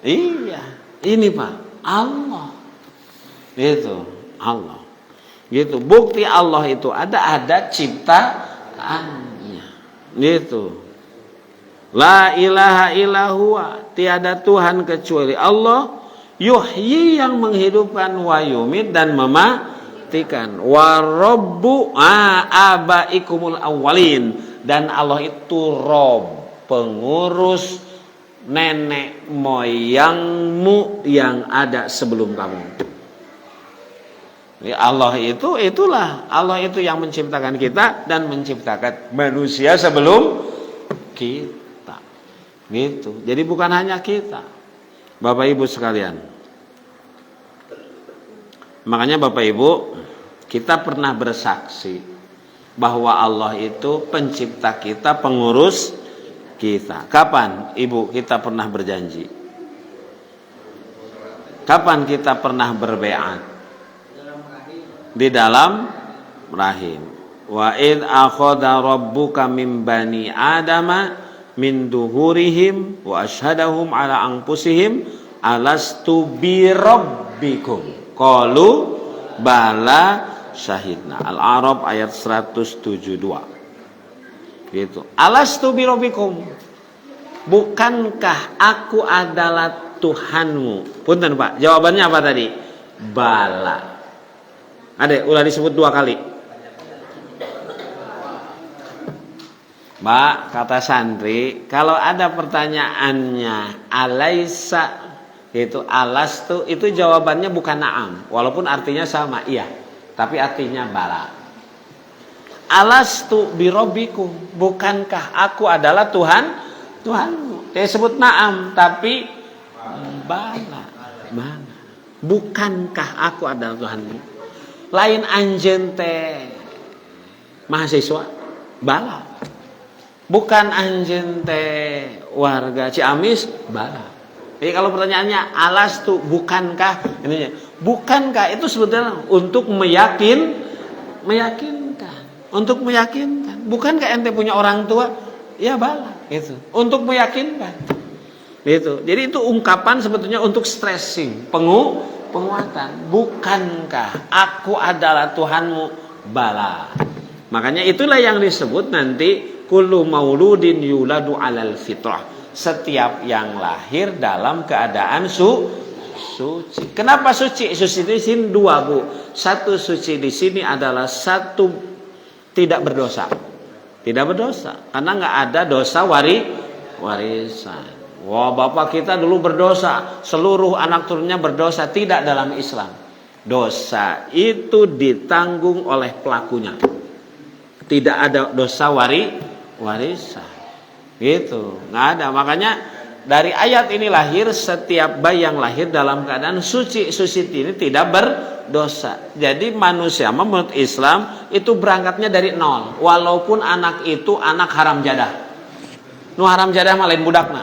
Iya, ini Pak, Allah. Itu Allah. Gitu. Bukti Allah itu ada ciptaannya. Gitu. La ilaha illallah, tiada Tuhan kecuali Allah. Yuhyi, yang menghidupkan, wa yumit, dan mematikan. Wa rabbu abaikumul awwalin, dan Allah itu Rob, pengurus nenek moyangmu yang ada sebelum kamu. Allah itu, itulah Allah itu yang menciptakan kita dan menciptakan manusia sebelum kita. Gitu. Jadi bukan hanya kita, Bapak Ibu sekalian. Makanya Bapak Ibu, kita pernah bersaksi bahwa Allah itu pencipta kita, pengurus kita. Kapan Ibu kita pernah berjanji? Kapan kita pernah berbeat? Di dalam rahim. Wa id akhadha rabbuka min bani adama min duhurihim wa asyhadahum ala anfusihim alastu bi rabbikum qalu bala syahidna. Al-A'raf ayat 172. Gitu. Alastu bi rabbikum, bukankah aku adalah Tuhanmu? Punten Pak, jawabannya apa tadi? Bala. Ada, ulah disebut 2 kali. Mbak, kata santri, kalau ada pertanyaannya alaisa, itu alastu, itu jawabannya bukan na'am, walaupun artinya sama, iya, tapi artinya bala. Alastu birabbikum, bukankah aku adalah Tuhanmu? Dia sebut na'am, tapi bala. Mana? Bukankah aku adalah Tuhanmu? Lain anjeun teh mahasiswa bala, bukan anjeun teh warga Ciamis bala. Jadi kalau pertanyaannya alastu, bukankah, ini bukankah itu sebetulnya untuk meyakinkan, untuk meyakinkan. Bukankah ente punya orang tua? Ya bala, itu untuk meyakinkan. Itu. Jadi itu ungkapan sebetulnya untuk stressing, penguatan. Bukankah aku adalah Tuhanmu? Bala. Makanya itulah yang disebut nanti kullu mauludin yuladu alal fitrah. Setiap yang lahir dalam keadaan suci. Kenapa suci? Suci di sini 2, Bu. Satu, suci di sini adalah satu tidak berdosa. Tidak berdosa karena enggak ada dosa warisan. Wah, bapak kita dulu berdosa, seluruh anak turunnya berdosa. Tidak dalam Islam. Dosa itu ditanggung oleh pelakunya. Tidak ada dosa warisan. Gitu, nggak ada. Makanya dari ayat ini lahir setiap bayi yang lahir dalam keadaan suci. Suci ini tidak berdosa. Jadi manusia menurut Islam itu berangkatnya dari nol. Walaupun anak itu anak haram jadah. Nu haram jadah mah lain budakna.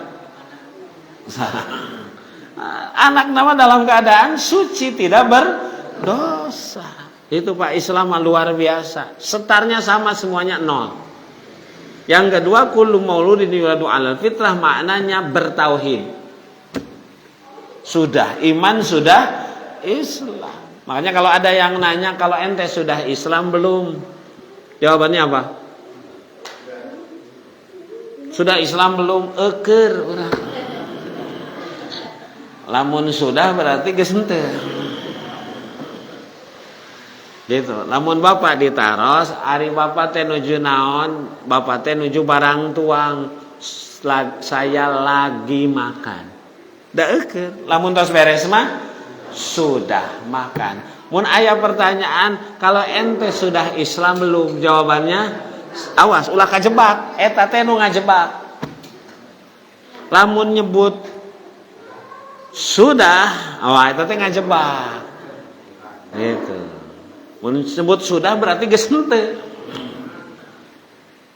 Anak nama dalam keadaan suci tidak berdosa. Itu Pak, Islam luar biasa. Setarnya sama semuanya nol. Yang kedua, kullu mauludin yuladu 'alal fitrah, maknanya bertauhid. Sudah iman, sudah Islam. Makanya kalau ada yang nanya, kalau ente sudah Islam belum? Jawabannya apa? Sudah Islam belum? Eker urang. Lamun sudah berarti geus henteu. Gitu. Lamun bapak ditaros, ari bapak teh nuju naon? Bapak teh nuju barang tuang. Saya lagi makan. Da eukeun. Lamun tos beres mah sudah makan. Mun aya pertanyaan, kalau ente sudah Islam belum? Jawabannya awas ulah kajebak. Eta teh nu ngajebak. Lamun nyebut sudah, eta teh ngajebak. Gitu. Mun sebut sudah berarti geus henteu.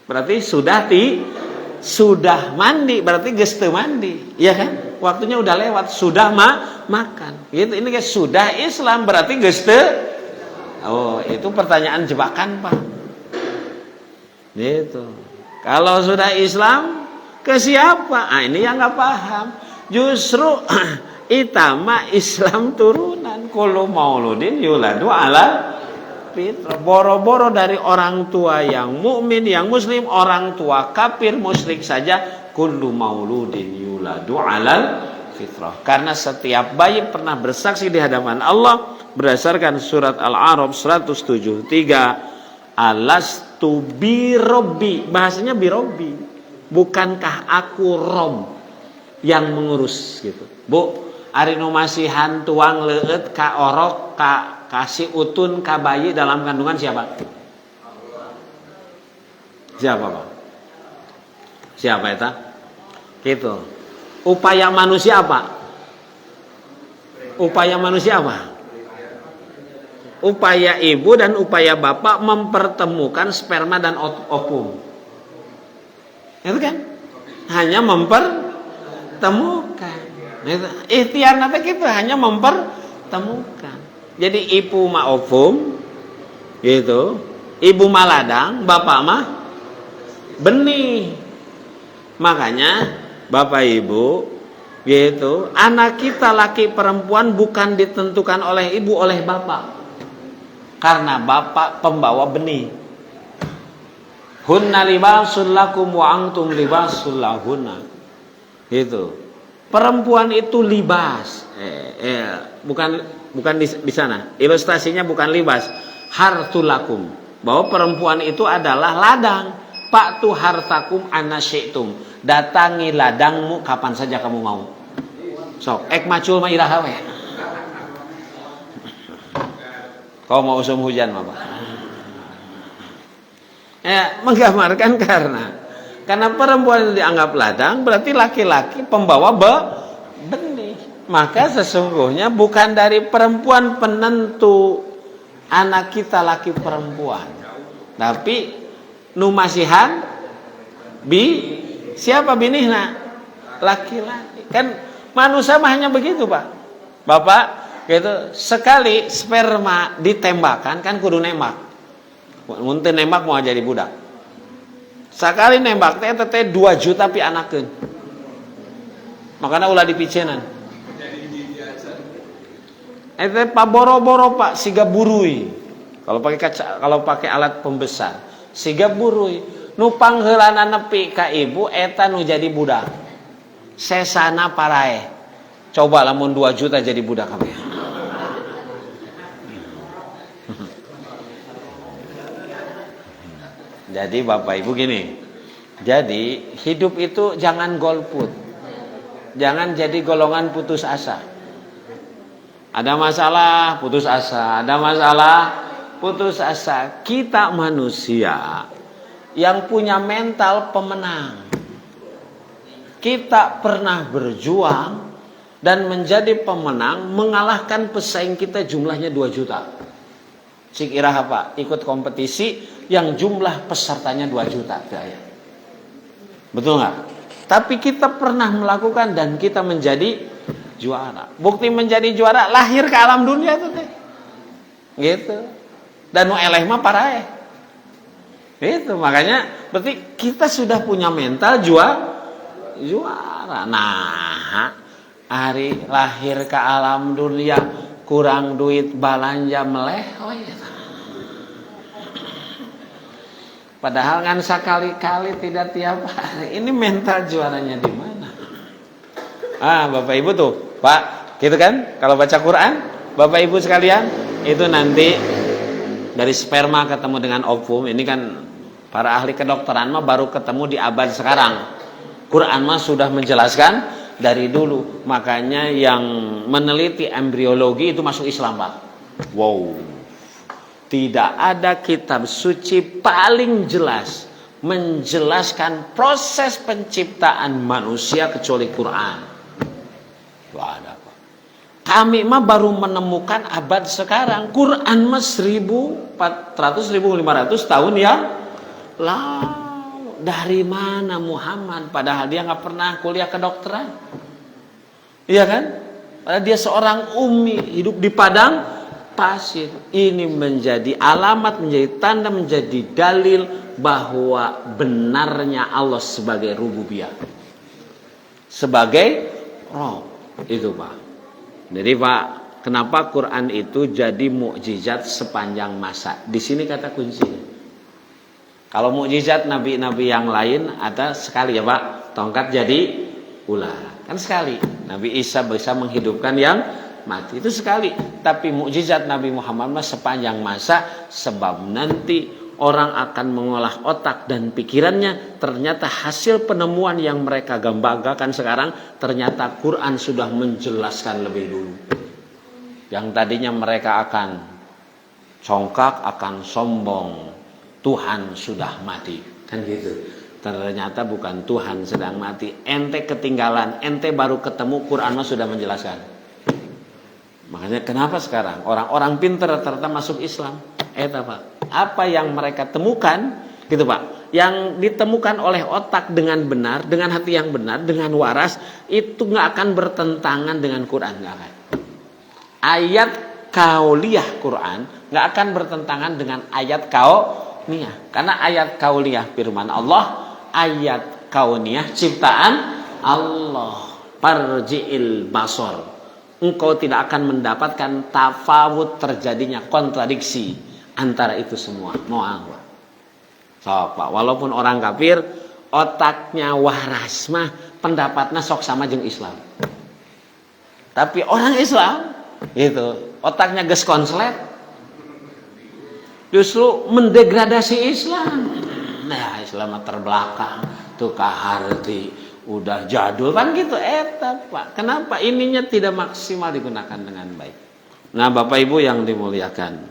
Berarti sudah mandi berarti geus teu mandi. Iya kan? Waktunya udah lewat, sudah makan. Gitu. Ini guys, sudah Islam berarti geus teu. Oh, itu pertanyaan jebakan, Pak. Gitu. Kalau sudah Islam ke siapa? Ah, ini yang enggak paham. Justru itama Islam turunan, kullu mauludin yuladu 'ala fitrah. Boro-boro dari orang tua yang mukmin, yang muslim, orang tua kafir musyrik saja, kullu mauludin yuladu 'alal fitrah. Karena setiap bayi pernah bersaksi di hadapan Allah berdasarkan surat Al-A'raf 173, alastu birobbi, bahasanya birobbi, bukankah aku Rob yang mengurus gitu. Bu, ari nu masihan tuang leueut ka orok ka kasih utun ka bayi dalam kandungan siapa? Siapa, Pak? Siapa eta? Gitu. Upaya manusia apa? Upaya manusia apa? Upaya ibu dan upaya bapak mempertemukan sperma dan ovum. Itu kan? Hanya mempertemukan. Ikhtiar nanti kita hanya mempertemukan. Jadi ibu mah ovum, gitu. Ibu mah ladang, bapak mah benih. Makanya bapak ibu, gitu. Anak kita laki perempuan bukan ditentukan oleh ibu, oleh bapak. Karena bapak pembawa benih. Hunna libasul lakum wa antum libasul lahunna. Gitu. Perempuan itu libas. Bukan di sana. Ilustrasinya bukan libas, hartulakum. Bahwa perempuan itu adalah ladang. Fa'tu hartakum anasyitum. Datangi ladangmu kapan saja kamu mau. Sok, ek macul mah iraha we. Kau mau usum hujan mah, Pak. Menggambarkan karena perempuan itu dianggap ladang, berarti laki-laki pembawa benih. Maka sesungguhnya bukan dari perempuan penentu anak kita laki perempuan, tapi nu masihan siapa binihna? Laki-laki. Kan manusia mah hanya begitu, Pak. Bapak, gitu, sekali sperma ditembakkan kan kudu nembak. Mun teu nembak mau jadi budak. Sekali nembak teh 2 juta pi anakeun. Makana ulah dipicenan. Eta Pak boro-boro Pak siga burui. Kalau pakai alat pembesar, siga burui. Nu pangheulana nepi ka ibu eta nu jadi budak. Sesana parae. Coba lamun 2 juta jadi budak kabeh. Jadi Bapak Ibu gini. Jadi hidup itu jangan golput. Jangan jadi golongan putus asa. Ada masalah, putus asa. Ada masalah, putus asa. Kita manusia yang punya mental pemenang. kita pernah berjuang dan menjadi pemenang mengalahkan pesaing kita jumlahnya 2 juta. Cikirah apa? Ikut kompetisi yang jumlah pesertanya 2 juta. Betul nggak? Tapi kita pernah melakukan dan kita menjadi juara. Bukti menjadi juara lahir ke alam dunia tuh teh. Gitu. Dan nu eleh mah paraeh. Itu makanya berarti kita sudah punya mental juara. Nah, hari lahir ke alam dunia kurang duit belanja melehoi. Padahal kan sekali-kali tidak tiap hari. Ini mental juaranya di mana? Bapak Ibu tuh, Pak, gitu kan? Kalau baca Quran, Bapak Ibu sekalian, itu nanti dari sperma ketemu dengan ovum. Ini kan para ahli kedokteran mah baru ketemu di abad sekarang. Quran mah sudah menjelaskan dari dulu. Makanya yang meneliti embriologi itu masuk Islam, Pak. Wow. Tidak ada kitab suci paling jelas menjelaskan proses penciptaan manusia kecuali Quran. Tidak ada, Pak. Kami mah baru menemukan abad sekarang. Quran mah 1400-1500 tahun yang lalu. Dari mana Muhammad? Padahal dia nggak pernah kuliah kedokteran. Iya kan? Padahal dia seorang ummi hidup di padang pasir. Ini menjadi alamat, menjadi tanda, menjadi dalil bahwa benarnya Allah sebagai rububiyah, sebagai Rob. Itu, Pak. Jadi, Pak, kenapa Quran itu jadi mukjizat sepanjang masa? Di sini kata kuncinya. Kalau mukjizat nabi-nabi yang lain ada sekali ya, Pak. Tongkat jadi ular. Kan sekali. Nabi Isa bisa menghidupkan yang mati, itu sekali. Tapi mukjizat Nabi Muhammad sepanjang masa, sebab nanti orang akan mengolah otak dan pikirannya. Ternyata hasil penemuan yang mereka banggakan sekarang, ternyata Quran sudah menjelaskan lebih dulu. Yang tadinya mereka akan congkak, akan sombong, Tuhan sudah mati, kan gitu. Ternyata bukan Tuhan sedang mati, ente ketinggalan, ente baru ketemu, Quran sudah menjelaskan. Makanya kenapa sekarang orang-orang pintar rata-rata masuk Islam? Pak, apa yang mereka temukan, gitu Pak, yang ditemukan oleh otak dengan benar, dengan hati yang benar, dengan waras, itu nggak akan bertentangan dengan Quran, nggak akan. Ayat kauliyah Quran nggak akan bertentangan dengan ayat kauniyah, karena ayat kauliyah firman Allah, ayat kauniyah ciptaan Allah. Parji'il basor, engkau tidak akan mendapatkan tafawut, terjadinya kontradiksi antara itu semua. Mau apa? So, Pak, walaupun orang kafir otaknya waras mah pendapatnya sok sama jeung Islam. Tapi orang Islam itu otaknya geus konslet, justru mendegradasi Islam. Nah, Islam terbelakang, tuh kaharti udah jadul kan gitu, Pak. Kenapa ininya tidak maksimal digunakan dengan baik? Nah, Bapak Ibu yang dimuliakan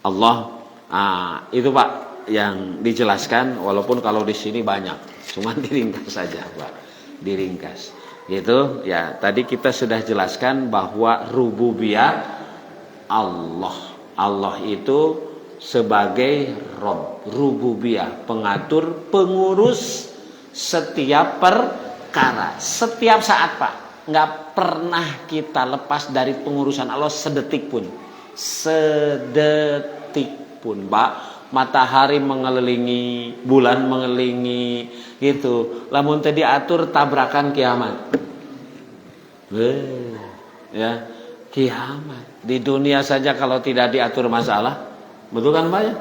Allah, itu Pak yang dijelaskan. Walaupun kalau di sini banyak, cuman diringkas saja, Pak. Diringkas. Gitu ya. Tadi kita sudah jelaskan bahwa rububiyah Allah. Allah itu sebagai Rabb, rububiyah, pengatur, pengurus setiap perkara, setiap saat, Pak. Nggak pernah kita lepas dari pengurusan Allah sedetik pun, Pak. Matahari mengelilingi, bulan mengelilingi, gitu. Lamun teu diatur tabrakan kiamat. Ya, kiamat. Di dunia saja kalau tidak diatur masalah, betul kan, Pak ya?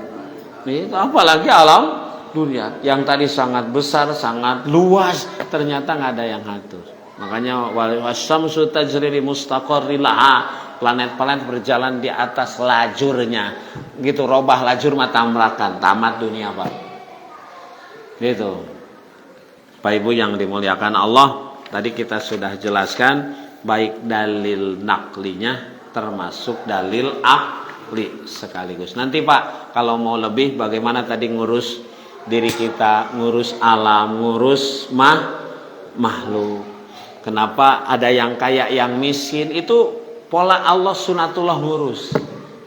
Itu apalagi alam dunia yang tadi sangat besar, sangat luas, ternyata nggak ada yang ngatur. Makanya wasyamsu tajri li mustaqarrin laha, planet-planet berjalan di atas lajurnya. Gitu, robah lajur mata tamrakan, tamat dunia, Pak. Gitu. Bapak Ibu yang dimuliakan Allah, tadi kita sudah jelaskan baik dalil naklinya termasuk dalil akli sekaligus. Nanti Pak, kalau mau lebih bagaimana tadi ngurus diri kita, ngurus alam, ngurus makhluk. Kenapa ada yang kaya yang miskin, itu pola Allah sunatullah ngurus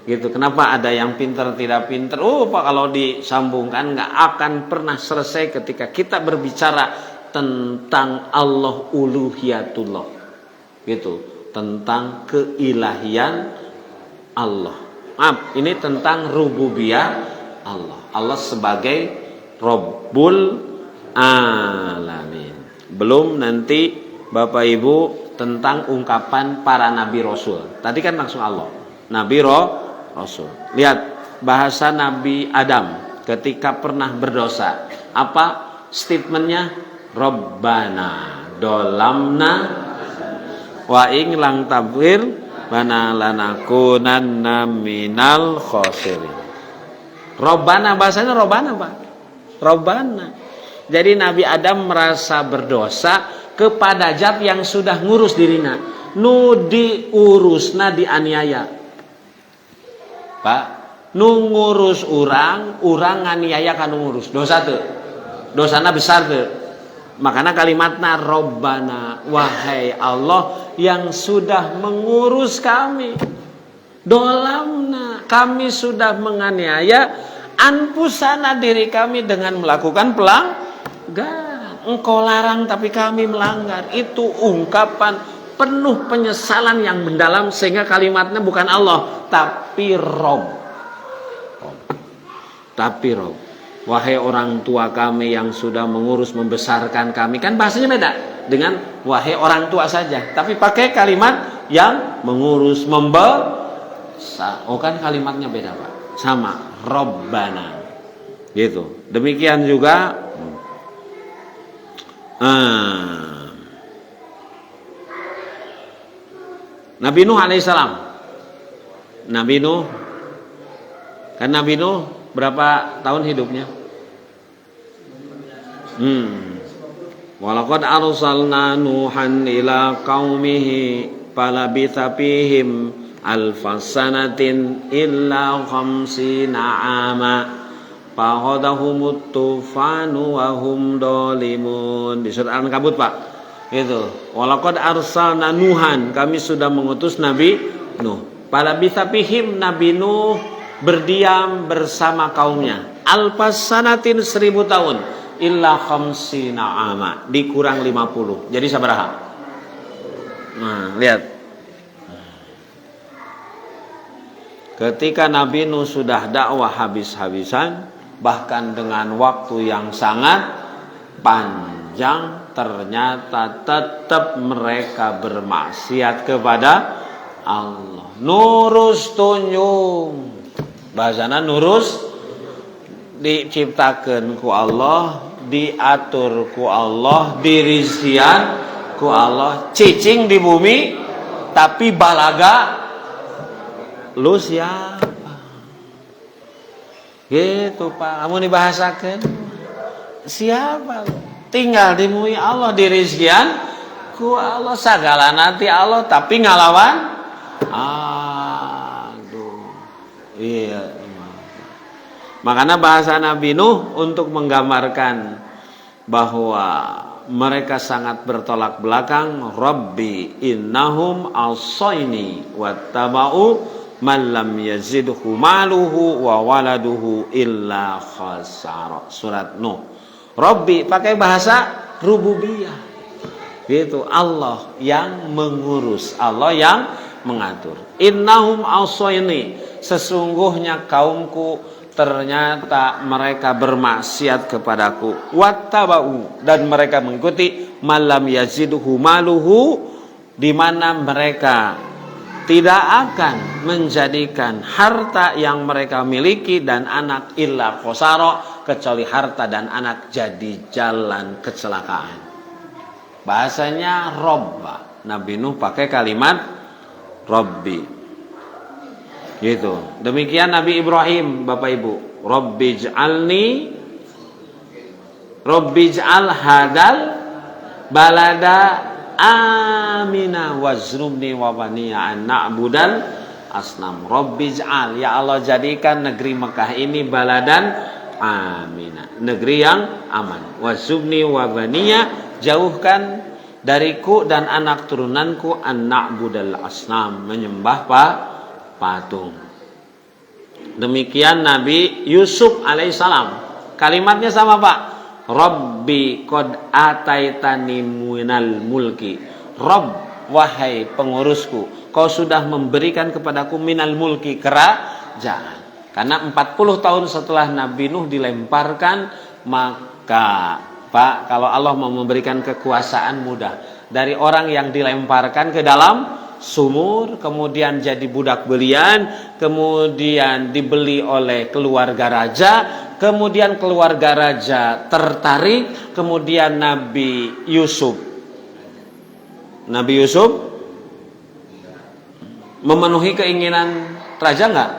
gitu. Kenapa ada yang pintar tidak pintar, Pak, kalau disambungkan nggak akan pernah selesai ketika kita berbicara tentang Allah uluhiyatullah gitu, tentang keilahian Allah. Maaf, ini tentang rububiyah Allah. Allah sebagai Rabbul Alamin. Belum nanti Bapak Ibu tentang ungkapan para nabi rasul. Tadi kan langsung Allah, nabi rasul. Lihat bahasa Nabi Adam ketika pernah berdosa. Apa statementnya? Rabbana dolamna wa ing lang tabwir bana lanakunanna minal khosirin. Rabbana, bahasanya Rabbana, Pak. Rabbana. Jadi Nabi Adam merasa berdosa kepada zat yang sudah ngurus dirinya. Nu diurusna dianiaya. Pak, nu ngurus urang nganiaya kan ngurus. Dosa teu. Dosana besar teu. Makanya kalimatnya Rabbana, wahai Allah yang sudah mengurus kami. Dolamna, kami sudah menganiaya anfusana, diri kami dengan melakukan pelanggaran. Engkau larang tapi kami melanggar. Itu ungkapan penuh penyesalan yang mendalam, sehingga kalimatnya bukan Allah tapi Rob. Tapi Rob, wahai orang tua kami yang sudah mengurus membesarkan kami. Kan bahasanya beda dengan wahai orang tua saja, tapi pakai kalimat yang mengurus oh kan kalimatnya beda, Pak. Sama Rabbana gitu. Demikian juga Nabi Nuh alaihissalam. Nabi Nuh, kan Nabi Nuh berapa tahun hidupnya? Walaqad arsalna Nuhan ila qaumihi falabitha fihim alfasanatin illa khamsina ama fahadahumut tufanu wa hum dolimun. Di surat Al-Ankabut, Pak. Itu. Walaqad arsalna Nuhan, kami sudah mengutus Nabi Nuh. Falabitha fihim, Nabi Nuh berdiam bersama kaumnya alfasanatin 1000 tahun illa khamsina ama, dikurang 50. Jadi sabaraha? Nah, lihat. Ketika Nabi Nuh sudah dakwah habis-habisan, bahkan dengan waktu yang sangat panjang, ternyata tetap mereka bermaksiat kepada Allah. Nurus tunjung, bahasana nurus, diciptakan ku Allah, diatur ku Allah, dirizkian ku Allah, cicing di bumi, tapi balaga lu siapa? Gitu, Pak. Kamu dibahasakan siapa lu? Tinggal di bumi Allah, dirizkian ku Allah, segala nanti Allah, tapi ngalawan. Aduh. Iya. Makanya bahasa Nabi Nuh untuk menggambarkan bahwa mereka sangat bertolak belakang. Rabbi innahum asaini wattaba'u man lam yazidhu maluhu wa waladuhu illa khasara. Surat Nuh. Rabbi pakai bahasa rububiyah. Gitu, Allah yang mengurus, Allah yang mengatur. Innahum asaini, sesungguhnya kaumku ternyata mereka bermaksiat kepadaku. Wattaba'u, dan mereka mengikuti malam yazidhu maluhu, di mana mereka tidak akan menjadikan harta yang mereka miliki dan anak illa khosaro, kecuali harta dan anak jadi jalan kecelakaan. Bahasanya Robba. Nabi Nuh pakai kalimat Rabbi. Gitu. Demikian Nabi Ibrahim, Bapak Ibu. Rabbi'j'al hadal balada amina wazrubni wa baniya an na'budal asnam. Rabbi'j'al, ya Allah jadikan negeri Mekah ini baladan amina, negeri yang aman. Wazrubni wa baniya jauhkan dariku dan anak turunanku an-na'budal asnam, menyembah patung. Demikian Nabi Yusuf alaihissalam. Kalimatnya sama Pak. Rabbi qad ataitani minal mulki. Rabb, wahai pengurusku, kau sudah memberikan kepadaku minal mulki, kerajaan. Karena 40 tahun setelah Nabi Nuh dilemparkan, maka Pak, kalau Allah mau memberikan kekuasaan mudah. Dari orang yang dilemparkan ke dalam sumur, kemudian jadi budak belian, kemudian dibeli oleh keluarga raja, kemudian keluarga raja tertarik, kemudian Nabi Yusuf memenuhi keinginan raja enggak?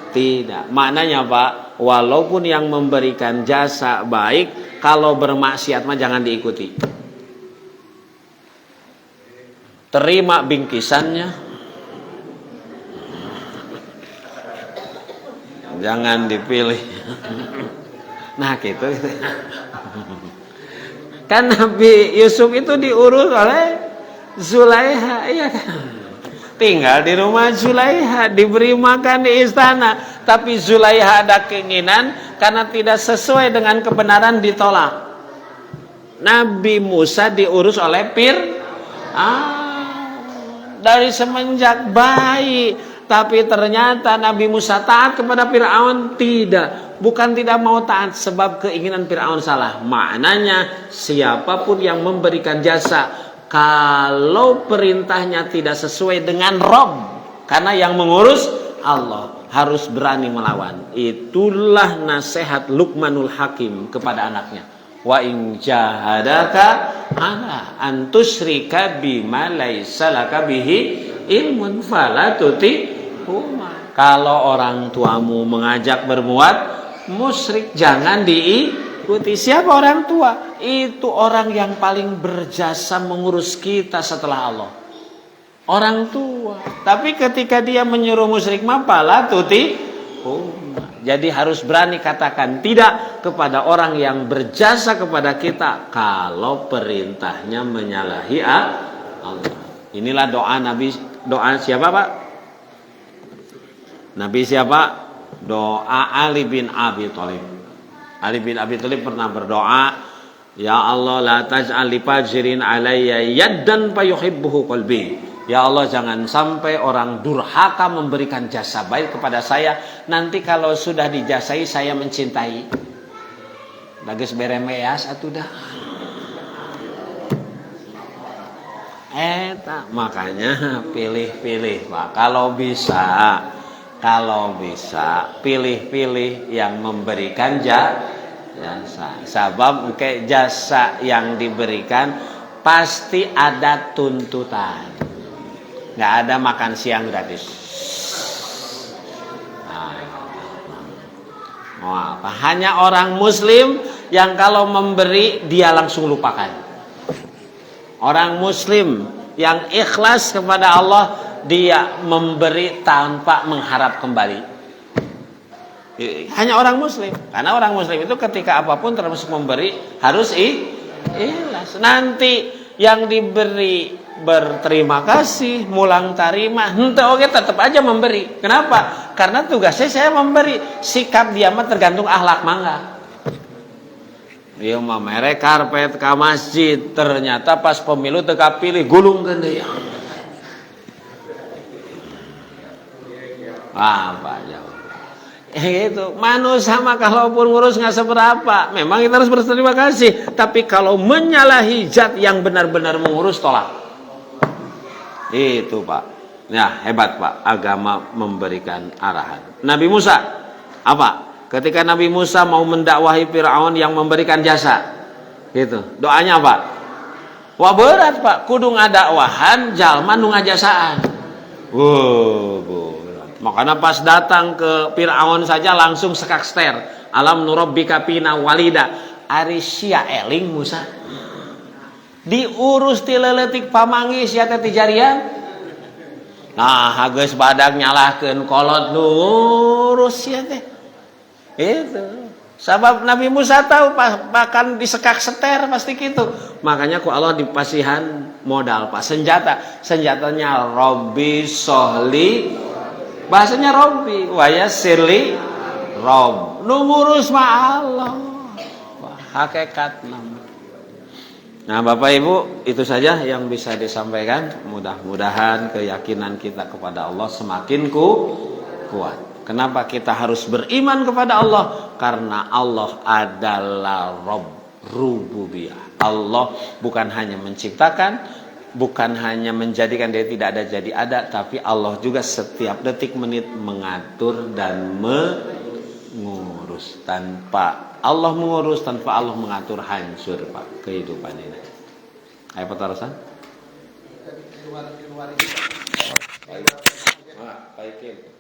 Tidak. Maknanya Pak, walaupun yang memberikan jasa baik, kalau bermaksiat mah jangan diikuti. Terima bingkisannya, jangan dipilih. Nah gitu. Kan Nabi Yusuf itu diurus oleh Zulaiha, iya kan? Tinggal di rumah Zulaiha, diberi makan di istana. Tapi Zulaiha ada keinginan, karena tidak sesuai dengan kebenaran ditolak. Nabi Musa diurus oleh dari semenjak bayi. Tapi ternyata Nabi Musa taat kepada Fir'aun? Tidak. Bukan tidak mau taat, sebab keinginan Fir'aun salah. Maknanya siapapun yang memberikan jasa, kalau perintahnya tidak sesuai dengan Rabb, karena yang mengurus Allah, harus berani melawan. Itulah nasihat Luqmanul Hakim kepada anaknya. Wa in jahadaka ala an tusyrika bima laisa laka bihi ilmun fala tutihuma. Kalau orang tuamu mengajak berbuat musyrik, jangan diikuti. Siapa orang tua? Itu orang yang paling berjasa mengurus kita setelah Allah. Orang tua. Tapi ketika dia menyuruh musyrik, fala tutihuma. Jadi harus berani katakan tidak kepada orang yang berjasa kepada kita kalau perintahnya menyalahi Allah. Inilah doa Nabi. Doa siapa Pak? Nabi siapa? Doa Ali bin Abi Thalib. Ali bin Abi Thalib pernah berdoa, ya Allah la taj'al li fajirin alayya yaddan fayuhibbuhu qalbi. Ya Allah, jangan sampai orang durhaka memberikan jasa baik kepada saya, nanti kalau sudah dijasai saya mencintai. Bagus beremeas atuh dah. Makanya pilih-pilih Pak. Kalau bisa pilih-pilih yang memberikan jasa. Sebab jasa yang diberikan pasti ada tuntutan. Nggak ada makan siang gratis. Apa? Hanya orang Muslim yang kalau memberi dia langsung lupakan. Orang Muslim yang ikhlas kepada Allah, dia memberi tanpa mengharap kembali. Hanya orang Muslim. Karena orang Muslim itu ketika apapun termasuk memberi harus ikhlas. Nanti yang diberi berterima kasih, mulang tarima, tetap aja memberi. Kenapa? Karena tugasnya saya memberi. Sikap dia mah tergantung akhlak mangga. Dia mah mere karpet ke masjid, ternyata pas pemilu teka pilih gulungkeun deui. Apa jawab? Itu manusia mah kalaupun ngurus nggak seberapa, memang kita harus berterima kasih. Tapi kalau menyalahi zat yang benar-benar mengurus, tolak. Itu Pak. Ya hebat Pak, agama memberikan arahan. Nabi Musa apa? Ketika Nabi Musa mau mendakwahi Fir'aun yang memberikan jasa, gitu. Doanya apa? Wah berat Pak, kudu ngadakwahan jalma nu ngajasaan. Berat. Makanya pas datang ke Fir'aun saja langsung sekakster. Alam nurabbika fina walida. Ari sia eling Musa. Diurus ti leuletik pamanggih sia teh ti jarian. Nah, geus badag nyalahkeun kolot ngurus sia teh. Itu. Sabab Nabi Musa tahu bahkan disekak seter pasti gitu. Makanya ku Allah dipasihan modal Pak, senjatanya Robbi Sohli, bahasanya Robbi waya sirli Rob nu ngurus mah Allah. Hakikat nama. Nah Bapak Ibu, itu saja yang bisa disampaikan. Mudah-mudahan keyakinan kita kepada Allah semakin kuat. Kenapa kita harus beriman kepada Allah? Karena Allah adalah Rabb, Rububiyah. Allah bukan hanya menciptakan, bukan hanya menjadikan dia tidak ada jadi ada, tapi Allah juga setiap detik menit mengatur dan mengurus. Tanpa Allah mengurus, tanpa Allah mengatur, hancur Pak kehidupan ini. Ayo Pak Tarzan. Baik.